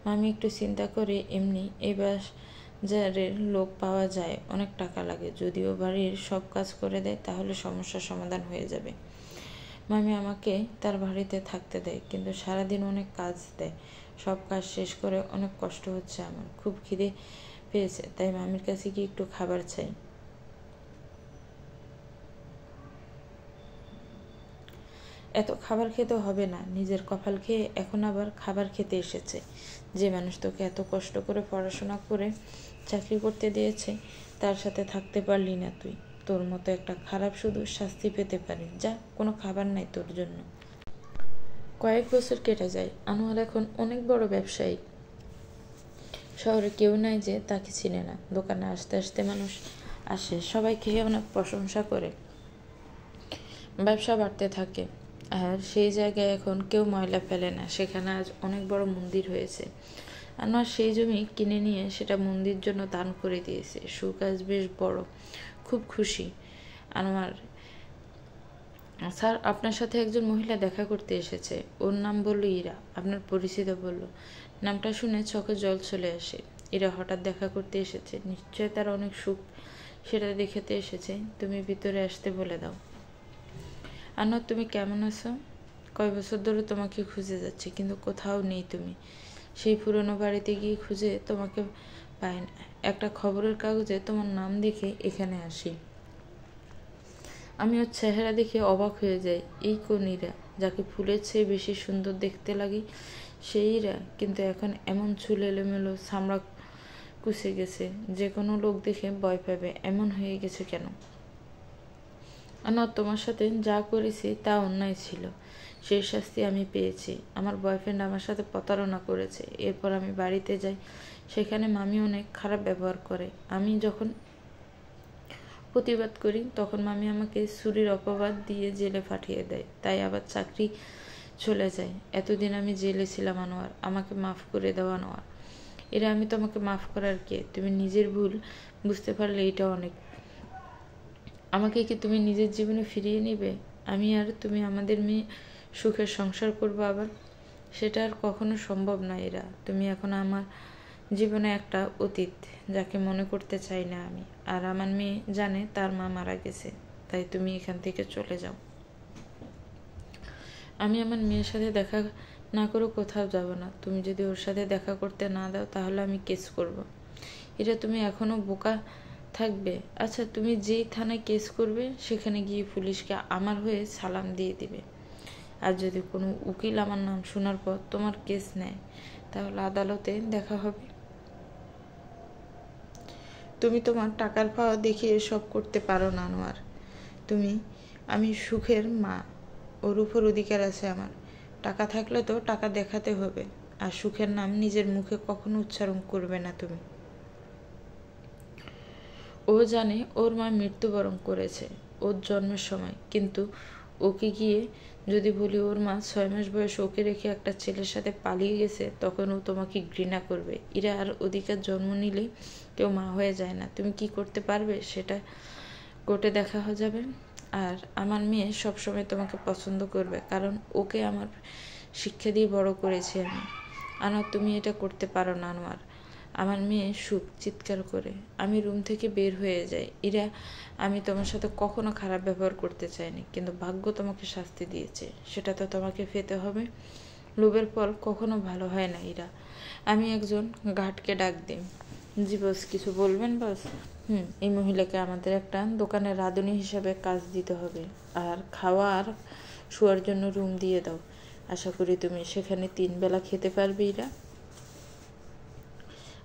মামি একটু চিন্তা করে, এমনি এই বাজারের লোক পাওয়া যায়, অনেক টাকা লাগে। যদিও বাড়ির সব কাজ করে দেয়, তাহলে সমস্যার সমাধান হয়ে যাবে। মামি আমাকে তার বাড়িতে থাকতে দেয়, কিন্তু সারাদিন অনেক কাজ দেয়। সব কাজ শেষ করে অনেক কষ্ট হচ্ছে আমার, খুব খিদে পেয়েছে, তাই মামির কাছে গিয়ে একটু খাবার চাই। এত খাবার খেতে হবে না, নিজের কপাল খেয়ে এখন আবার খাবার খেতে এসেছে। যে মানুষ তোকে এত কষ্ট করে পড়াশোনা করে চাকরি করতে দিয়েছে, তার সাথে থাকতে পারলি না তুই। তোর মতো একটা খারাপ শুধু শাস্তি পেতে পারে। যা, কোনো খাবার নাই তোর জন্য। কয়েক বছর কেটে যায়। আনোয়ার এখন অনেক বড় ব্যবসায়ী। শহরে কেউ নাই যে তাকে চিনে না। দোকানে আসতে আসতে মানুষ আসে, সবাই খেয়ে অনেক প্রশংসা করে। ব্যবসা বাড়তে থাকে। আর সেই জায়গায় এখন কেউ ময়লা ফেলে না, সেখানে আজ অনেক বড় মন্দির হয়েছে। আনোয়ার সেই জমি কিনে নিয়ে সেটা মন্দির জন্য দান করে দিয়েছে। সুখ আজ বেশ বড়, খুব খুশি। আনোয়ার, স্যার আপনার সাথে একজন মহিলা দেখা করতে এসেছে। ওর নাম বলল ইরা। আপনার পরিচিত বলল। নামটা শুনে চোখে জল চলে আসে। ইরা হঠাৎ দেখা করতে এসেছে, নিশ্চয় তার অনেক সুখ, সেটা দেখাতে এসেছে। তুমি ভিতরে আসতে বলে দাও। আনোয়ার, তুমি কেমন আছো? কয় বছর ধরে তোমাকে খুঁজে যাচ্ছি, কিন্তু কোথাও নেই তুমি। সেই পুরনো বাড়িতে গিয়ে খুঁজে তোমাকে পাই না। একটা খবরের কাগজে তোমার নাম দেখে এখানে আসি। আমি ওর চেহারা দেখে অবাক হয়ে যাই। এই কোন ইরা, যাকে ফুলের চেয়ে বেশি সুন্দর দেখতে লাগে? সেই ইরা, কিন্তু এখন এমন চুল এলোমেলো, চামড়া কুচে গেছে, যে কোনো লোক দেখে ভয় পাবে, এমন হয়ে গেছে কেন? আনোয়ার, তোমার সাথে যা করেছি তা অন্যায় ছিল। সেই শাস্তি আমি পেয়েছি। আমার বয়ফ্রেন্ড আমার সাথে প্রতারণা করেছে। এরপর আমি বাড়িতে যাই, সেখানে মামি অনেক খারাপ ব্যবহার করে। আমি যখন প্রতিবাদ করি তখন মামি আমাকে চুরির অপবাদ দিয়ে জেলে পাঠিয়ে দেয়। তাই আবার চাকরি চলে যায়। এতদিন আমি জেলে ছিলাম আনোয়ার, আমাকে মাফ করে দাও আনোয়ার। এরা, আমি তোমাকে মাফ করার কে? তুমি নিজের ভুল বুঝতে পারলে এটা অনেক। আমাকে কি তুমি নিজের জীবনে ফিরিয়ে নিবে? আমি আর তুমি আমাদের মেয়ে সুখের সংসার করবো আবার? সেটা আর কখনো সম্ভব না এরা। তুমি এখন আমার জীবনে একটা অতীত, যাকে মনে করতে চাই না আমি। আর আমার মেয়ে জানে তার মা মারা গেছে। তাই তুমি এখান থেকে চলে যাও। আমি আমার মেয়ের সাথে দেখা না করে কোথাও যাব না। তুমি যদি ওর সাথে দেখা করতে না দাও তাহলে আমি কেস করব। এটা তুমি এখনো বোকা থাকবে? আচ্ছা, তুমি যেই থানায় কেস করবে সেখানে গিয়ে পুলিশকে আমার হয়ে সালাম দিয়ে দিবে। আর যদি কোনো উকিল আমার নাম শোনার পর তোমার কেস নেয়, তাহলে আদালতে দেখা হবে। তুমি তোমার টাকার পাওয়া দেখে এসব করতে পারো না আনোয়ার। আমি সুখের মা, ওর উপর অধিকার আছে আমার। টাকা থাকলে তো টাকা দেখাতে হবে। আর সুখের নাম নিজের মুখে কখনো উচ্চারণ করবে না তুমি। ও জানে ওর মা মৃত্যুবরণ করেছে ওর জন্মের সময়, কিন্তু ওকে গিয়ে যদি বলি ওর মা 6 মাস বয়সে ওকে রেখে একটা ছেলের সাথে পালিয়ে গেছে, তখন ও তোমাকে ঘৃণা করবে। এরা আর অধিকার জন্ম নিলে কেউ মা হয়ে যায় না। তুমি কি করতে পারবে সেটা কোর্টে দেখা হয়ে যাবে। আর আমার মেয়ে সবসময় তোমাকে পছন্দ করবে, কারণ ওকে আমার শিক্ষা দিয়ে বড় করেছি আমি। আনোয়ার, তুমি এটা করতে পারো না আনোয়ার। আমার মেয়ে সুখ চিৎকার করে। আমি রুম থেকে বের হয়ে যাই। ইরা, আমি তোমার সাথে কখনো খারাপ ব্যবহার করতে চাইনি, কিন্তু ভাগ্য তোমাকে শাস্তি দিয়েছে, সেটা তো তোমাকে পেতে হবে। লোভের ফল কখনো ভালো হয় না ইরা। আমি একজন গার্ডকে ডাক দিই। জি বস, কিছু বলবেন বস? এই মহিলাকে আমাদের একটা দোকানের রাঁধুনি হিসাবে কাজ দিতে হবে, আর খাওয়া আর শোয়ার জন্য রুম দিয়ে দাও। আশা করি তুমি সেখানে 3 বেলা খেতে পারবে ইরা।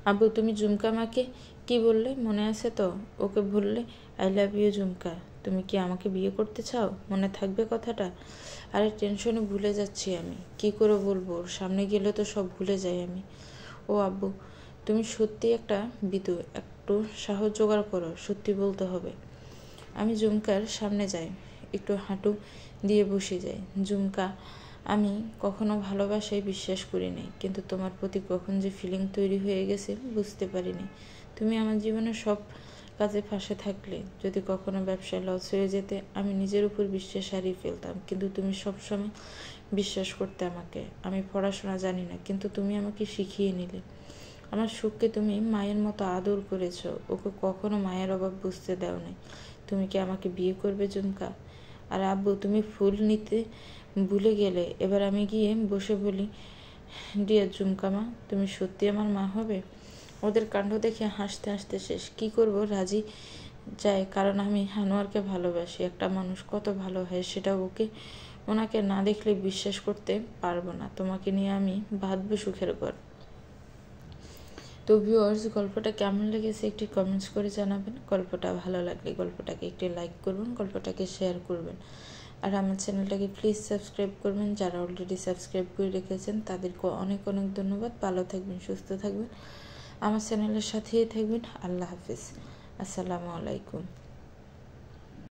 আব্বু, তুমি ঝুমকা মাকে কি বললে মনে আছে তো? ওকে বললে আই লাভ ইউ ঝুমকা। তুমি কি আমাকে বিয়ে করতে চাও? মনে থাকবে কথাটা? আরে টেনশনে ভুলে যাচ্ছি আমি, কি করে বলবো? ওর সামনে গেলে তো সব ভুলে যাই আমি। ও আব্বু, তুমি সত্যি একটা বিদু, একটু সাহস জোগাড় করো, সত্যি বলতে হবে। আমি ঝুমকার সামনে যাই, একটু হাঁটু দিয়ে বসে যাই। ঝুমকা, আমি কখনো ভালোবাসায় বিশ্বাস করিনি, কিন্তু তোমার প্রতি কখন যে ফিলিং তৈরি হয়ে গেছে বুঝতে পারিনি। তুমি আমার জীবনের সব কাজে পাশে থাকলে। যদি কখনো ব্যবসায় লস হয়ে যেতে, আমি নিজের উপর বিশ্বাস হারিয়ে ফেলতাম, কিন্তু তুমি সবসময় বিশ্বাস করতে আমাকে। আমি পড়াশোনা জানি না, কিন্তু তুমি আমাকে শিখিয়ে নিলে। আমার সুখকে তুমি মায়ের মতো আদর করেছ, ওকে কখনো মায়ের অভাব বুঝতে দাওনি। তুমি কি আমাকে বিয়ে করবে ঝুমকা? আর আব্বু, তুমি ফুল নিতে ভুলে গেলে। এবার আমি গিয়ে বসে বলি, ডিয়ার ঝুমকা মা, তুমি সত্যি আমার মা হবে? ওদের কাণ্ড দেখে হাসতে হাসতে শেষ। কি করব, রাজি যায়, কারণ আমি আনোয়ারকে ভালোবাসি। একটা মানুষ কত ভালো হয় সেটা ওনাকে না দেখলে বিশ্বাস করতে পারবো না। তোমাকে নিয়ে আমি বাঁধবো সুখের ঘর। তো ভিউয়ার্স, গল্পটা কেমন লেগেছে একটি কমেন্টস করে জানাবেন। গল্পটা ভালো লাগলে গল্পটাকে একটি লাইক করবেন, গল্পটাকে শেয়ার করবেন। আর আমার চ্যানেলটাকে প্লিজ সাবস্ক্রাইব করবেন। যারা অলরেডি সাবস্ক্রাইব করে রেখেছেন তাদেরকে অনেক অনেক ধন্যবাদ। ভালো থাকবেন, সুস্থ থাকবেন, আমার চ্যানেলের সাথেই থাকবেন। আল্লাহ হাফিজ, আসসালামু আলাইকুম।